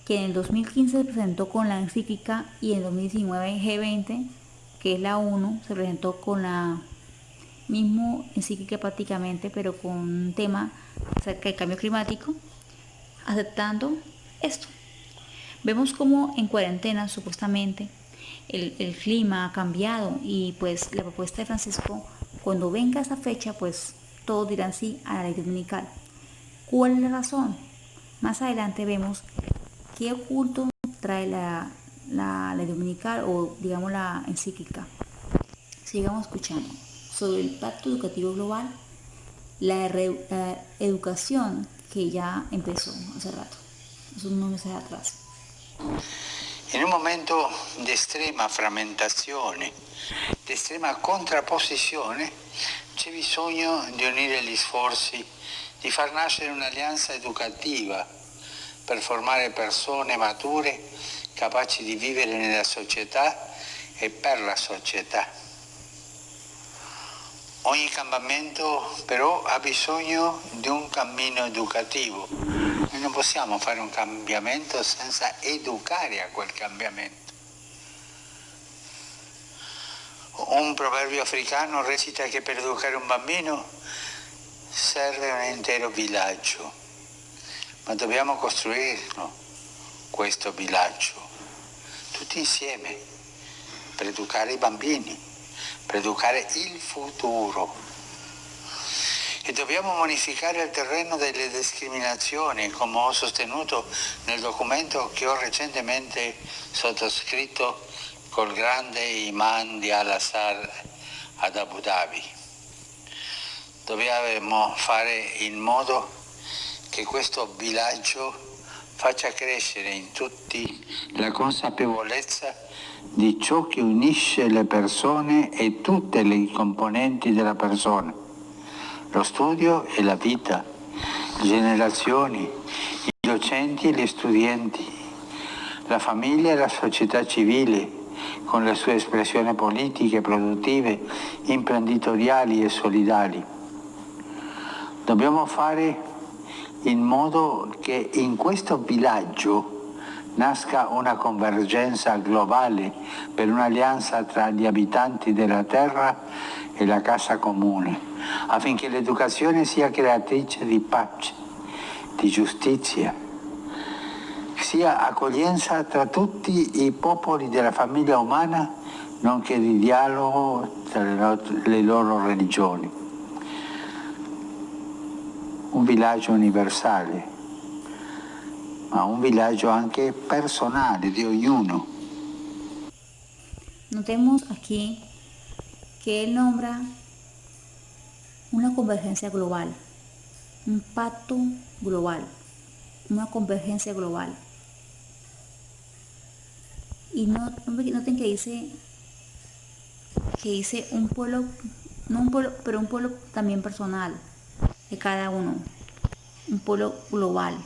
que en el 2015 se presentó con la encíclica y en el 2019 G20, que es la ONU, se presentó con la misma encíclica prácticamente, pero con un tema acerca del cambio climático, aceptando esto. Vemos como en cuarentena supuestamente el clima ha cambiado y pues la propuesta de Francisco, cuando venga esa fecha, pues todos dirán sí a la ley dominical. ¿Cuál es la razón? Más adelante vemos qué oculto trae la ley dominical o digamos la encíclica. Sigamos escuchando sobre el Pacto Educativo Global, la educación que ya empezó hace rato, es unos meses atrás. In un momento di estrema frammentazione, di estrema contrapposizione, c'è bisogno di unire gli sforzi, di far nascere un'alleanza educativa per formare persone mature capaci di vivere nella società e per la società. Ogni cambiamento però ha bisogno di un cammino educativo. Noi non possiamo fare un cambiamento senza educare a quel cambiamento. Un proverbio africano recita che per educare un bambino serve un intero villaggio, ma dobbiamo costruirlo, questo villaggio, tutti insieme, per educare i bambini, per educare il futuro. E dobbiamo bonificare il terreno delle discriminazioni, come ho sostenuto nel documento che ho recentemente sottoscritto col grande imam di Al-Azhar ad Abu Dhabi. Dobbiamo fare in modo che questo villaggio faccia crescere in tutti la consapevolezza di ciò che unisce le persone e tutte le componenti della persona, lo studio e la vita, le generazioni, i docenti e gli studenti, la famiglia e la società civile, con le sue espressioni politiche, produttive, imprenditoriali e solidali. Dobbiamo fare in modo che in questo villaggio nasca una convergenza globale per un'alleanza tra gli abitanti della terra e la casa comune, affinché l'educazione sia creatrice di pace, di giustizia, sia accoglienza tra tutti i popoli della famiglia umana, nonché di dialogo tra le loro religioni. Un villaggio universale, ma un villaggio anche personale di ognuno. Notemos aquí que él nombra una convergencia global, un pacto global, una convergencia global. Y noten que dice un pueblo, no un pueblo, pero un pueblo también personal de cada uno, un pueblo global,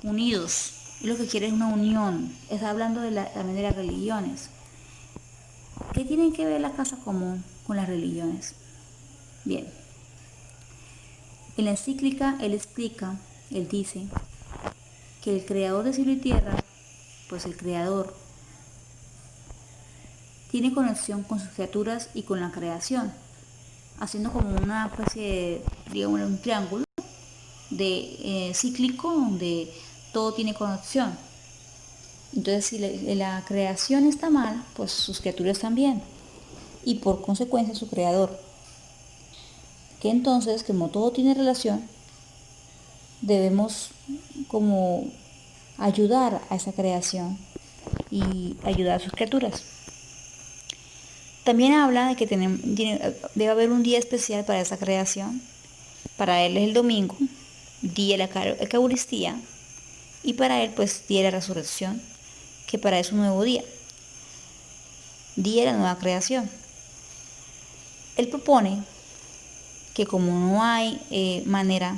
unidos. Y lo que quiere es una unión. Está hablando también de las religiones. ¿Qué tienen que ver la casa común con las religiones? Bien, en la encíclica él dice que el creador de cielo y tierra, pues el creador, tiene conexión con sus criaturas y con la creación, haciendo como una especie de, digamos, un triángulo cíclico donde todo tiene conexión. Entonces, si la creación está mal, pues sus criaturas también, y por consecuencia su creador. Que entonces, como todo tiene relación, debemos como ayudar a esa creación y ayudar a sus criaturas. También habla de que debe haber un día especial para esa creación. Para él es el domingo, día de la Eucaristía, y para él pues día de la resurrección, que para él es un nuevo día de la nueva creación. Él propone que como no hay manera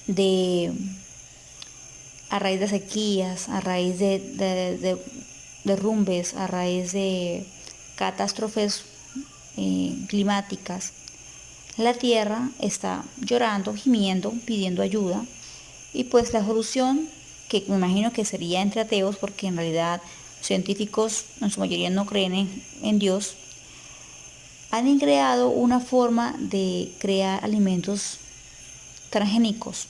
de, a raíz de sequías, a raíz de derrumbes, a raíz de catástrofes climáticas, la tierra está llorando, gimiendo, pidiendo ayuda, y pues la solución, que me imagino que sería entre ateos, porque en realidad científicos en su mayoría no creen en Dios, han creado una forma de crear alimentos transgénicos,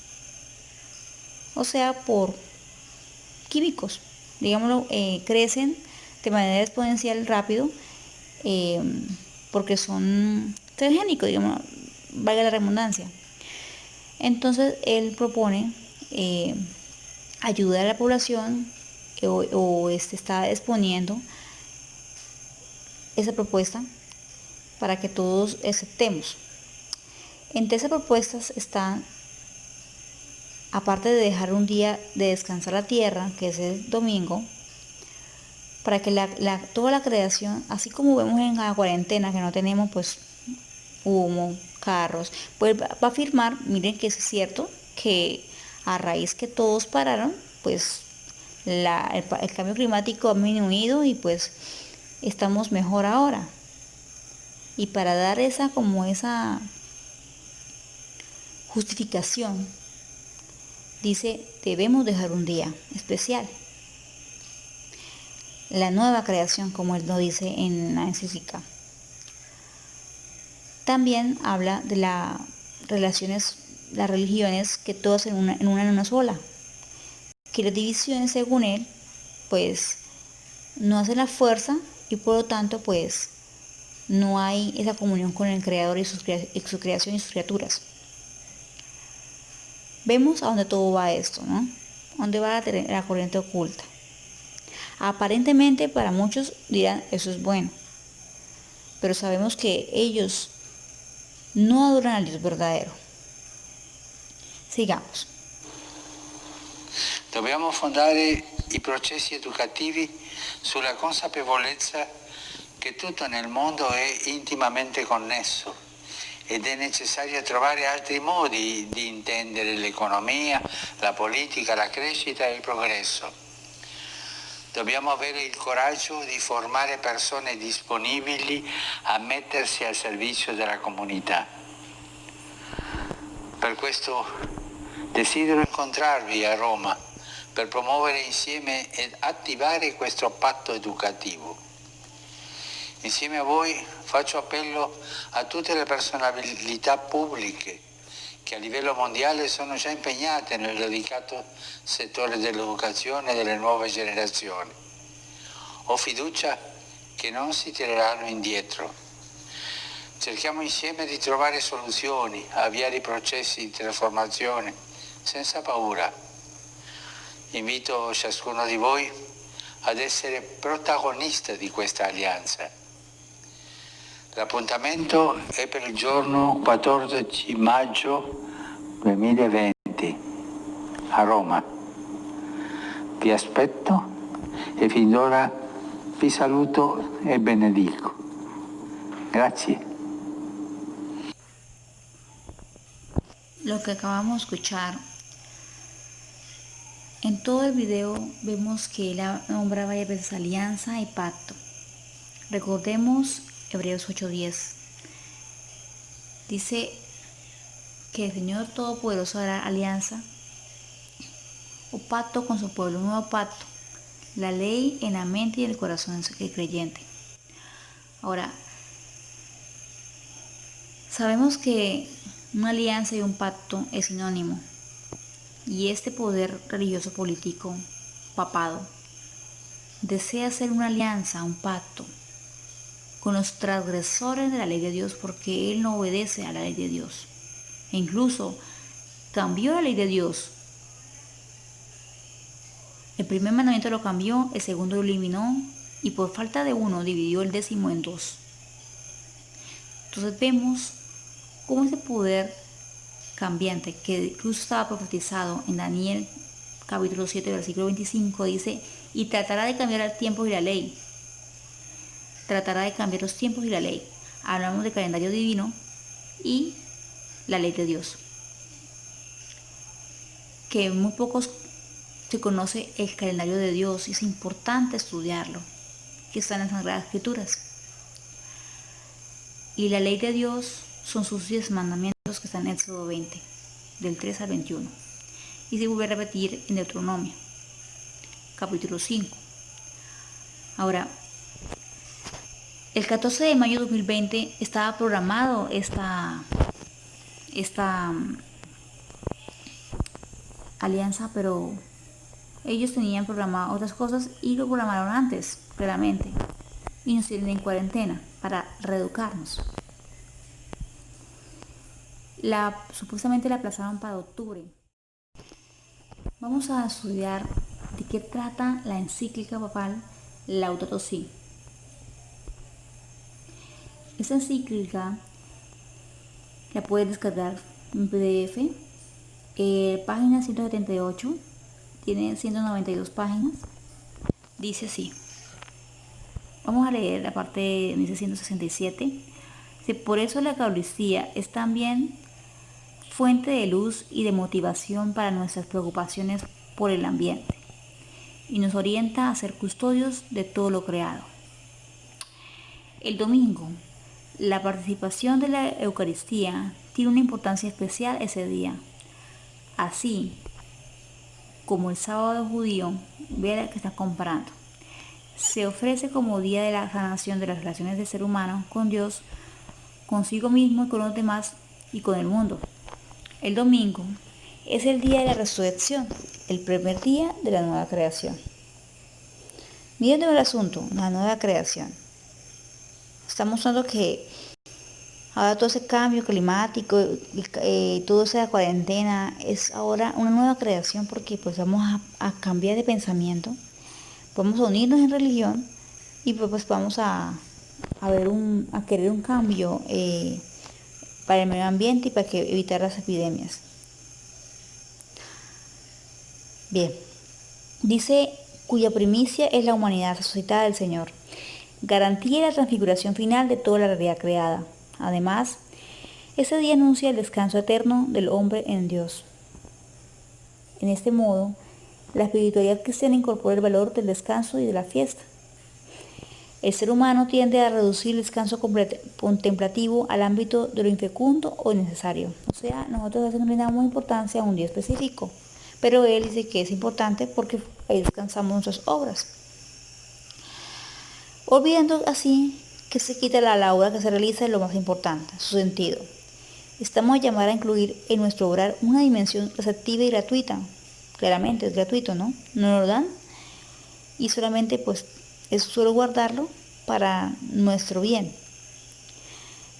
o sea, por químicos, digámoslo, crecen de manera exponencial rápido, porque son transgénicos, digamos, valga la redundancia. Entonces él propone ayudar a la población, está exponiendo esa propuesta para que todos aceptemos. Entre esas propuestas están, aparte de dejar un día de descansar la tierra, que es el domingo, para que toda la creación, así como vemos en la cuarentena, que no tenemos pues humo, carros, pues va a afirmar, miren que es cierto, que a raíz que todos pararon, pues el cambio climático ha disminuido y pues estamos mejor ahora. Y para dar esa justificación, dice, debemos dejar un día especial. La nueva creación, como él lo dice en la encíclica. También habla de las religiones, que todas en una sola. Que las divisiones, según él, pues no hacen la fuerza, y por lo tanto, pues no hay esa comunión con el Creador y su creación y sus criaturas. Vemos a dónde todo va esto, ¿no? ¿A dónde va la corriente oculta? Aparentemente para muchos dirán, eso es bueno, pero sabemos que ellos no adoran al Dios verdadero. Sigamos. Dobbiamo fondare i processi educativi sulla consapevolezza che tutto nel mondo è intimamente connesso ed è necessario trovare altri modi di intendere l'economia, la politica, la crescita e il progresso. Dobbiamo avere il coraggio di formare persone disponibili a mettersi al servizio della comunità. Per questo desidero incontrarvi a Roma per promuovere insieme ed attivare questo patto educativo. Insieme a voi faccio appello a tutte le personalità pubbliche che a livello mondiale sono già impegnate nel delicato settore dell'educazione delle nuove generazioni. Ho fiducia che non si tireranno indietro. Cerchiamo insieme di trovare soluzioni, avviare i processi di trasformazione senza paura. Invito ciascuno di voi ad essere protagonista di questa alleanza. L'appuntamento è per il giorno 14 maggio 2020 a Roma. Vi aspetto e fin d'ora vi saluto e benedico. Grazie. Lo que acabamos de escuchar, en todo el video vemos que él nombra varias veces alianza y pacto. Recordemos Hebreos 8:10. Dice que el Señor Todopoderoso hará alianza o pacto con su pueblo, un nuevo pacto, la ley en la mente y en el corazón del creyente. Ahora, sabemos que una alianza y un pacto es sinónimo, y este poder religioso político, papado, desea hacer una alianza, un pacto, con los transgresores de la ley de Dios, porque él no obedece a la ley de Dios. E incluso cambió la ley de Dios El primer mandamiento lo cambió, el segundo lo eliminó y por falta de uno dividió el 10º en 2. Entonces vemos cómo ese poder cambiante que incluso estaba profetizado en Daniel capítulo 7 versículo 25 dice: y tratará de cambiar el tiempo y la ley. Tratará de cambiar los tiempos y la ley. Hablamos de calendario divino y la ley de Dios, que muy pocos se conoce el calendario de Dios y es importante estudiarlo, que está en las Sagradas Escrituras. Y la ley de Dios son sus 10 mandamientos que están en Éxodo 20, del 3 al 21. Y se vuelve a repetir en Deuteronomio, capítulo 5. Ahora, el 14 de mayo de 2020 estaba programado esta alianza, pero ellos tenían programado otras cosas y lo programaron antes, claramente. Y nos tienen en cuarentena para reeducarnos. Supuestamente la aplazaron para octubre. Vamos a estudiar de qué trata la encíclica papal Laudato Si. Esta encíclica la puedes descargar en PDF, página 178, tiene 192 páginas. Dice así. Vamos a leer la parte de 167. Dice: por eso la Eucaristía es también fuente de luz y de motivación para nuestras preocupaciones por el ambiente y nos orienta a ser custodios de todo lo creado. El domingo, la participación de la Eucaristía tiene una importancia especial ese día. Así como el sábado judío, vea que está comparando, se ofrece como día de la sanación de las relaciones del ser humano con Dios, consigo mismo y con los demás y con el mundo. El domingo es el día de la resurrección, el primer día de la nueva creación. Miren el asunto, la nueva creación. Está mostrando que ahora todo ese cambio climático y toda esa cuarentena es ahora una nueva creación, porque pues vamos a cambiar de pensamiento, vamos a unirnos en religión y pues vamos a querer un cambio para el medio ambiente y para evitar las epidemias. Bien, dice: cuya primicia es la humanidad resucitada del Señor, garantía de la transfiguración final de toda la realidad creada. Además, ese día anuncia el descanso eterno del hombre en Dios. En este modo, la espiritualidad cristiana incorpora el valor del descanso y de la fiesta. El ser humano tiende a reducir el descanso contemplativo al ámbito de lo infecundo o innecesario. O sea, nosotros a veces no le damos importancia a un día específico, pero él dice que es importante porque ahí descansamos nuestras obras, olvidando así que se quita la obra que se realiza en lo más importante, su sentido. Estamos llamados a incluir en nuestro obrar una dimensión receptiva y gratuita. Claramente es gratuito, ¿no? No lo dan y solamente pues es solo guardarlo para nuestro bien.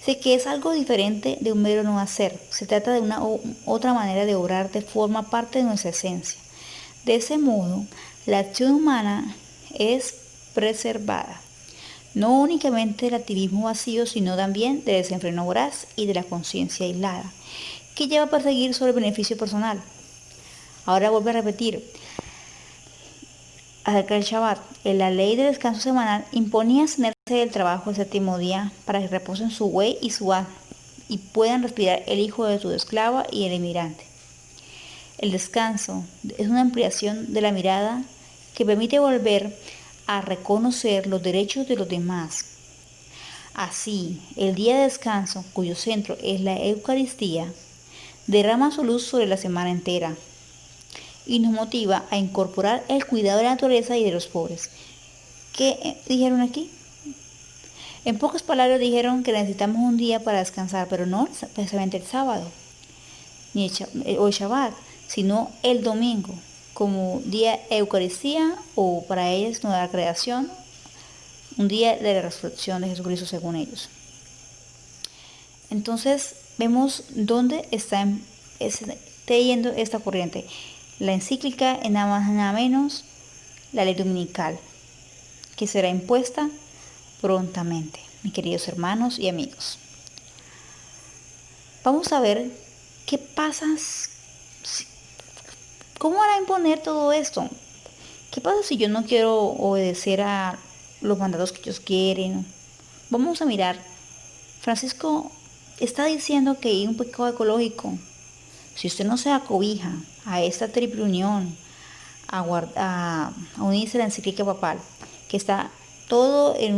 Sé que es algo diferente de un mero no hacer. Se trata de una otra manera de obrar de forma parte de nuestra esencia. De ese modo, la acción humana es preservada. No únicamente del activismo vacío, sino también del desenfreno voraz y de la conciencia aislada, que lleva a perseguir sobre el beneficio personal. Ahora vuelvo a repetir acerca del Shabbat. En la ley de descanso semanal imponía abstenerse del trabajo el séptimo día para que reposen su buey y su asno y puedan respirar el hijo de tu esclava y el inmigrante. El descanso es una ampliación de la mirada que permite volver a reconocer los derechos de los demás. Así, el día de descanso, cuyo centro es la Eucaristía, derrama su luz sobre la semana entera y nos motiva a incorporar el cuidado de la naturaleza y de los pobres. ¿Qué dijeron aquí? En pocas palabras dijeron que necesitamos un día para descansar, pero no precisamente el sábado o el Shabbat, sino el domingo, como día de Eucaristía, o para ellos nueva creación, un día de la resurrección de Jesucristo según ellos. Entonces vemos dónde está yendo esta corriente. La encíclica, en nada más nada menos, la ley dominical, que será impuesta prontamente, mis queridos hermanos y amigos. Vamos a ver qué pasa, cómo van a imponer todo esto. ¿Qué pasa si yo no quiero obedecer a los mandatos que ellos quieren? Vamos a mirar. Francisco está diciendo que hay un pecado ecológico. Si usted no se acobija a esta triple unión, a unirse a la encíclica papal, que está todo en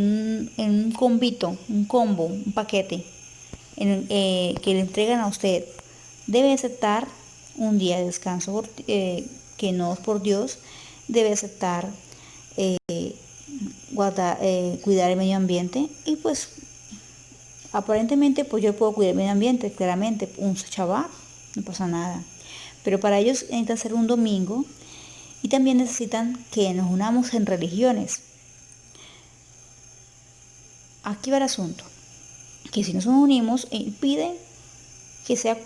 un combito, un combo, un paquete que le entregan a usted, debe aceptar un día de descanso que no es por Dios, debe aceptar cuidar el medio ambiente y pues aparentemente pues yo puedo cuidar el medio ambiente, claramente, un Shabbat, no pasa nada, pero para ellos necesitan hacer un domingo y también necesitan que nos unamos en religiones. Aquí va el asunto, que si nos unimos impiden que sea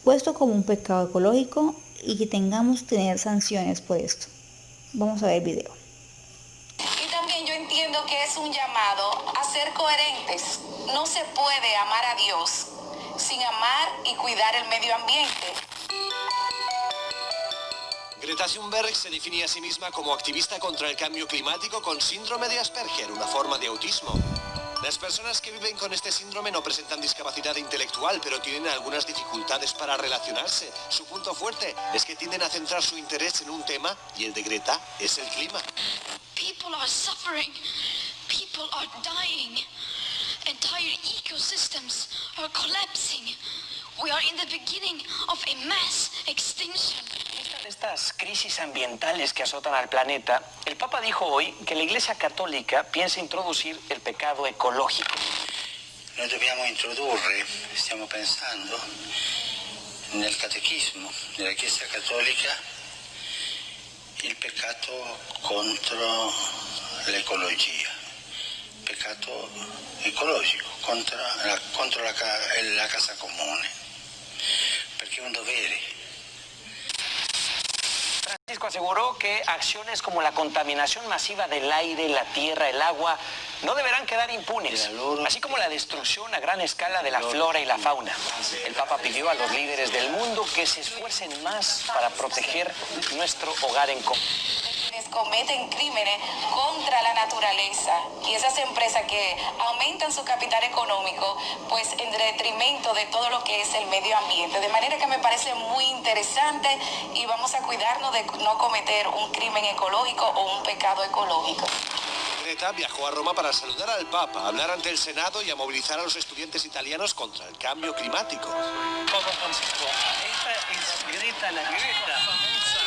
puesto como un pecado ecológico y que tengamos que tener sanciones por esto. Vamos a ver el video. Y también yo entiendo que es un llamado a ser coherentes. No se puede amar a Dios sin amar y cuidar el medio ambiente. Greta Thunberg se define a sí misma como activista contra el cambio climático con síndrome de Asperger, una forma de autismo. Las personas que viven con este síndrome no presentan discapacidad intelectual, pero tienen algunas dificultades para relacionarse. Su punto fuerte es que tienden a centrar su interés en un tema, y el de Greta es el clima. People are suffering. People are dying. Entire ecosystems are collapsing. We are in the beginning of a mass extinction. Estas crisis ambientales que azotan al planeta, el Papa dijo hoy que la Iglesia Católica piensa introducir el pecado ecológico. Noi dobbiamo introdurre, stiamo pensando, nel catechismo della Chiesa Cattolica il peccato contro l'ecologia, peccato ecologico contro la casa comune, perché è un dovere. Francisco aseguró que acciones como la contaminación masiva del aire, la tierra, el agua, no deberán quedar impunes, así como la destrucción a gran escala de la flora y la fauna. El Papa pidió a los líderes del mundo que se esfuercen más para proteger nuestro hogar en común. Cometen crímenes contra la naturaleza y esas empresas que aumentan su capital económico pues en detrimento de todo lo que es el medio ambiente, de manera que me parece muy interesante y vamos a cuidarnos de no cometer un crimen ecológico o un pecado ecológico. Greta viajó a Roma para saludar al Papa, hablar ante el Senado y a movilizar a los estudiantes italianos contra el cambio climático. Papa Francisco, esta es Greta, la famosa,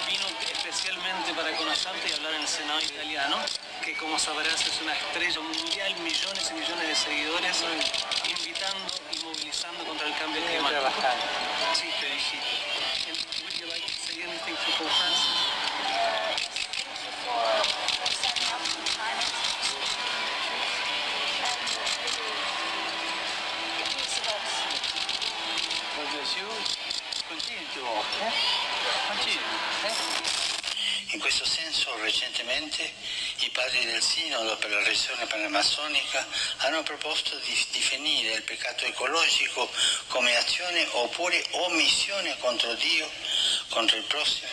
vino especialmente para conocerte y hablar en el Senado italiano, que como sabrás es una estrella mundial, millones y millones de seguidores, invitando y movilizando contra el cambio climático. Sí, te dije. Would you like to say anything to Pope Francis? In questo senso, recentemente, i padri del Sinodo per la regione panamazzonica hanno proposto di definire il peccato ecologico come azione oppure omissione contro Dio, contro il prossimo,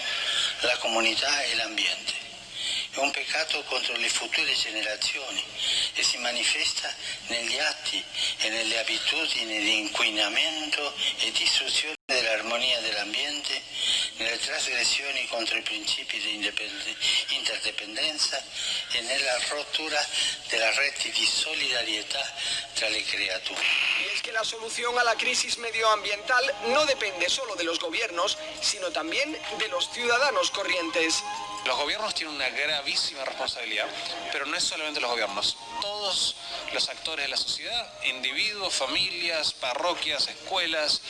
la comunità e l'ambiente. È un peccato contro le future generazioni e si manifesta negli atti e nelle abitudini di inquinamento e distruzione dell'armonia dell'ambiente, nelle trasgressioni contro i principi di interdipendenza e nella rottura della rete di solidarietà tra le creature. Y es que la solución a la crisis medioambiental no depende solo de los gobiernos, sino también de los ciudadanos corrientes. Los gobiernos tienen una gravísima responsabilidad, pero no es solamente los gobiernos. Todos los actores de la sociedad, individuos, familias, parroquias, escuelas,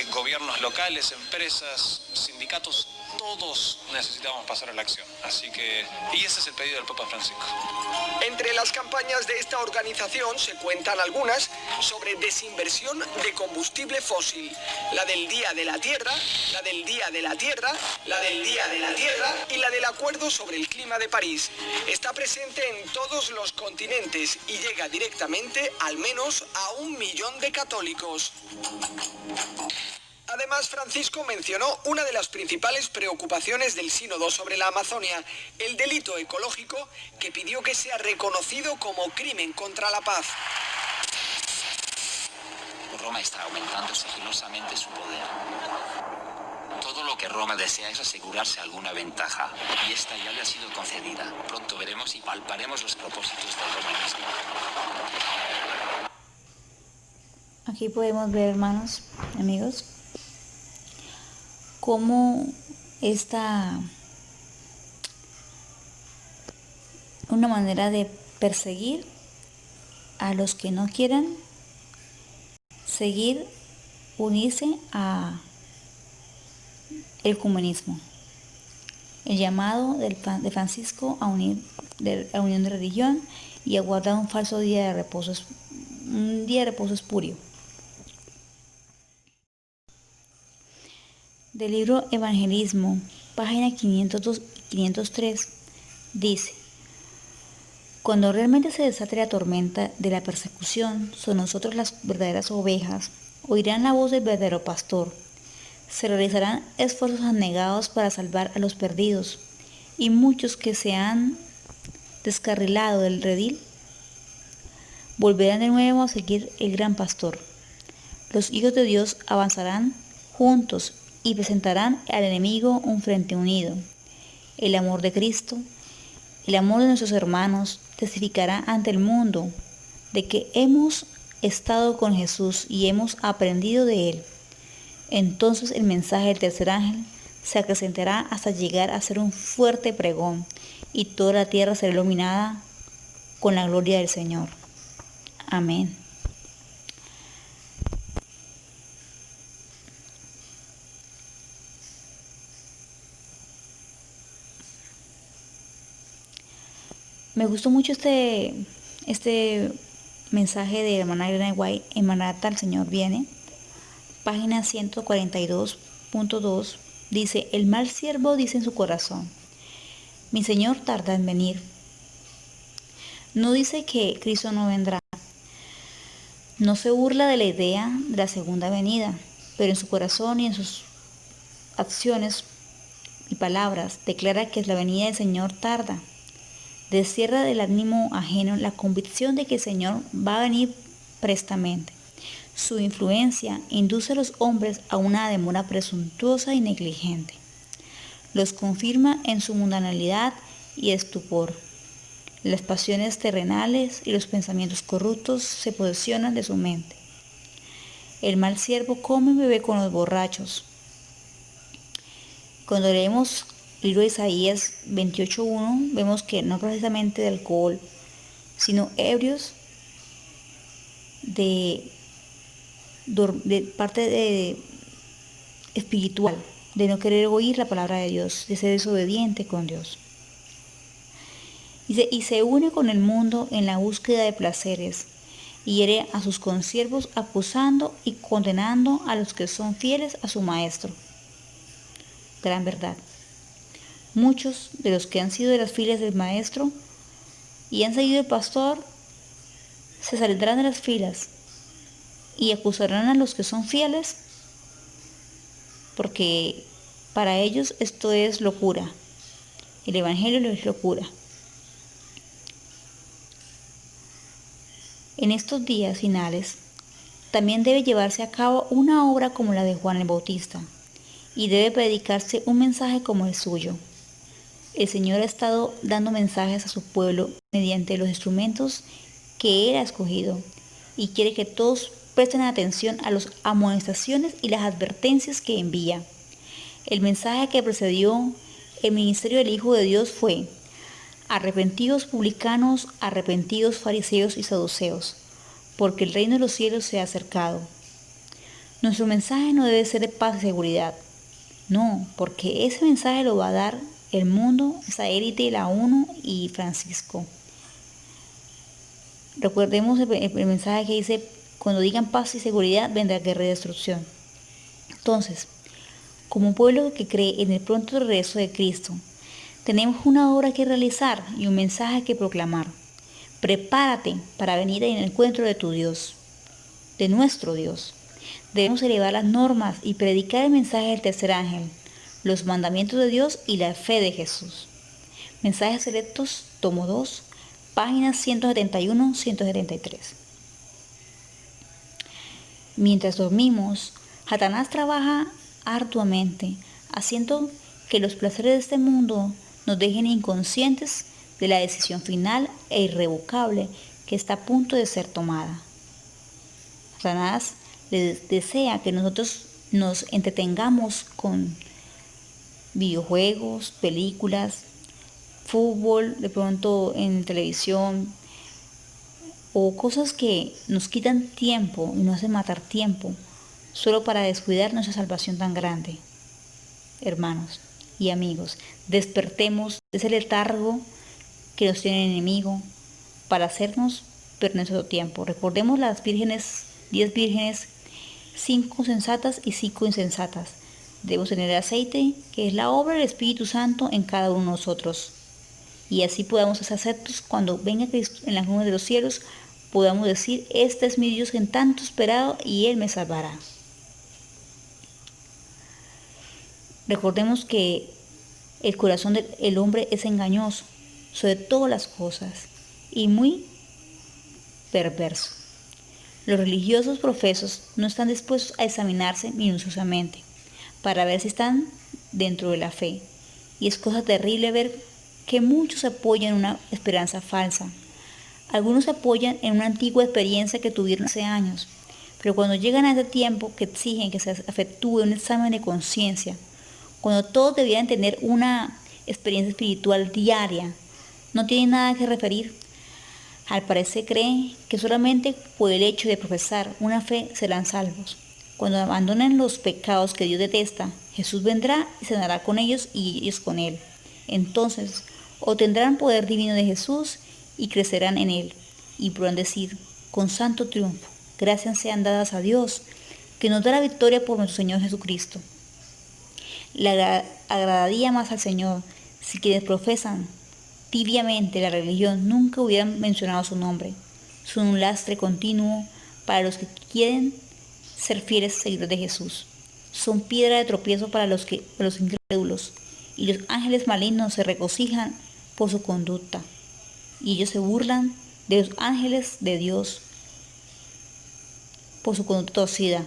gobiernos locales, empresas, sindicatos, todos necesitamos pasar a la acción. Así que, y ese es el pedido del Papa Francisco. Entre las campañas de esta organización se cuentan algunas sobre desinversión de combustible fósil. La del Día de la Tierra, la del Día de la Tierra, la del Día de la Tierra y la del Acuerdo sobre el Clima de París. Está presente en todos los continentes y llega directamente al menos a 1 millón de católicos. Además, Francisco mencionó una de las principales preocupaciones del Sínodo sobre la Amazonia, el delito ecológico, que pidió que sea reconocido como crimen contra la paz. Roma está aumentando sigilosamente su poder. Todo lo que Roma desea es asegurarse alguna ventaja, y esta ya le ha sido concedida. Pronto veremos y palparemos los propósitos del romanismo. Aquí podemos ver, hermanos, amigos, cómo esta una manera de perseguir a los que no quieran seguir, unirse a el comunismo. El llamado de Francisco a unión de religión y a guardar un falso día de reposo, un día de reposo espurio. Del libro Evangelismo, página 502 y 503, dice: cuando realmente se desate la tormenta de la persecución, son nosotros las verdaderas ovejas, oirán la voz del verdadero pastor. Se realizarán esfuerzos abnegados para salvar a los perdidos, y muchos que se han descarrilado del redil volverán de nuevo a seguir el gran pastor. Los hijos de Dios avanzarán juntos y presentarán al enemigo un frente unido. El amor de Cristo, el amor de nuestros hermanos, testificará ante el mundo de que hemos estado con Jesús y hemos aprendido de Él. Entonces el mensaje del tercer ángel se acrecentará hasta llegar a ser un fuerte pregón, y toda la tierra será iluminada con la gloria del Señor. Amén. Me gustó mucho este mensaje de la hermana Elena White en Maranatha, el Señor viene. Página 142.2 dice: el mal siervo dice en su corazón: mi Señor tarda en venir. No dice que Cristo no vendrá. No se burla de la idea de la segunda venida, pero en su corazón y en sus acciones y palabras declara que la venida del Señor tarda. Destierra del ánimo ajeno la convicción de que el Señor va a venir prestamente. Su influencia induce a los hombres a una demora presuntuosa y negligente. Los confirma en su mundanalidad y estupor. Las pasiones terrenales y los pensamientos corruptos se posesionan de su mente. El mal siervo come y bebe con los borrachos. Cuando leemos el libro de Isaías 28.1, vemos que no precisamente de alcohol, sino ebrios de parte espiritual, de no querer oír la palabra de Dios, de ser desobediente con Dios. Y se une con el mundo en la búsqueda de placeres, y hiere a sus consiervos acusando y condenando a los que son fieles a su maestro. Gran verdad. Muchos de los que han sido de las filas del maestro y han seguido el pastor se saldrán de las filas y acusarán a los que son fieles, porque para ellos esto es locura. El evangelio es locura. En estos días finales también debe llevarse a cabo una obra como la de Juan el Bautista, y debe predicarse un mensaje como el suyo. El Señor ha estado dando mensajes a su pueblo mediante los instrumentos que Él ha escogido, y quiere que todos presten atención a las amonestaciones y las advertencias que envía. El mensaje que precedió el ministerio del Hijo de Dios fue: arrepentidos publicanos, arrepentidos fariseos y saduceos, porque el reino de los cielos se ha acercado. Nuestro mensaje no debe ser de paz y seguridad. No, porque ese mensaje lo va a dar el mundo, esa élite, la ONU y Francisco. Recordemos el mensaje que dice, cuando digan paz y seguridad, vendrá guerra y destrucción. Entonces, como un pueblo que cree en el pronto regreso de Cristo, tenemos una obra que realizar y un mensaje que proclamar. Prepárate para venir en el encuentro de tu Dios, de nuestro Dios. Debemos elevar las normas y predicar el mensaje del tercer ángel, los mandamientos de Dios y la fe de Jesús. Mensajes selectos, tomo 2, páginas 171-173. Mientras dormimos, Satanás trabaja arduamente, haciendo que los placeres de este mundo nos dejen inconscientes de la decisión final e irrevocable que está a punto de ser tomada. Satanás desea que nosotros nos entretengamos con videojuegos, películas, fútbol, de pronto en televisión, o cosas que nos quitan tiempo y nos hacen matar tiempo, solo para descuidar nuestra salvación tan grande. Hermanos y amigos, despertemos de ese letargo que nos tiene el enemigo para hacernos perder nuestro tiempo. Recordemos las vírgenes, 10 vírgenes, 5 sensatas y 5 insensatas. Debemos tener el aceite, que es la obra del Espíritu Santo en cada uno de nosotros. Y así podamos ser aceptos cuando venga Cristo en las nubes de los cielos, podamos decir, este es mi Dios en tanto esperado y Él me salvará. Recordemos que el corazón del hombre es engañoso sobre todas las cosas y muy perverso. Los religiosos profesos no están dispuestos a examinarse minuciosamente para ver si están dentro de la fe. Y es cosa terrible ver que muchos se apoyan en una esperanza falsa. Algunos se apoyan en una antigua experiencia que tuvieron hace años, pero cuando llegan a ese tiempo que exigen que se efectúe un examen de conciencia, cuando todos debieran tener una experiencia espiritual diaria, no tienen nada que referir. Al parecer creen que solamente por el hecho de profesar una fe serán salvos. Cuando abandonen los pecados que Dios detesta, Jesús vendrá y cenará con ellos y ellos con Él. Entonces, obtendrán poder divino de Jesús y crecerán en Él, y podrán decir, con santo triunfo, gracias sean dadas a Dios, que nos da la victoria por nuestro Señor Jesucristo. Le agradaría más al Señor si quienes profesan tibiamente la religión nunca hubieran mencionado su nombre. Son un lastre continuo para los que quieren ser fieles seguidores de Jesús. Son piedra de tropiezo para los incrédulos, y los ángeles malignos se regocijan por su conducta, y ellos se burlan de los ángeles de Dios por su conducta torcida.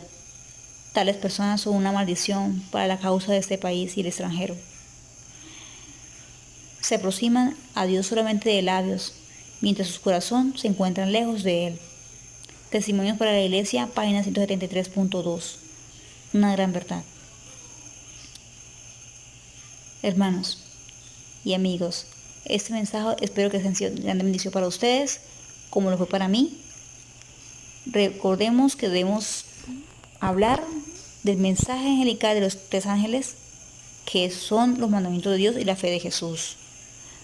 Tales personas son una maldición para la causa de este país y el extranjero. Se aproximan a Dios solamente de labios, mientras su corazón se encuentran lejos de Él. Testimonios para la Iglesia, página 173.2. Una gran verdad. Hermanos y amigos, este mensaje espero que sea de gran bendición para ustedes, como lo fue para mí. Recordemos que debemos hablar del mensaje angelical de los 3 ángeles, que son los mandamientos de Dios y la fe de Jesús.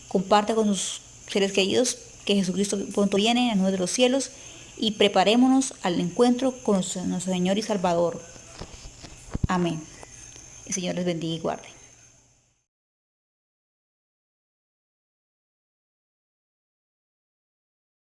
Comparte con sus seres queridos que Jesucristo pronto viene en las nubes de los cielos, y preparémonos al encuentro con nuestro Señor y Salvador. Amén. El Señor les bendiga y guarde.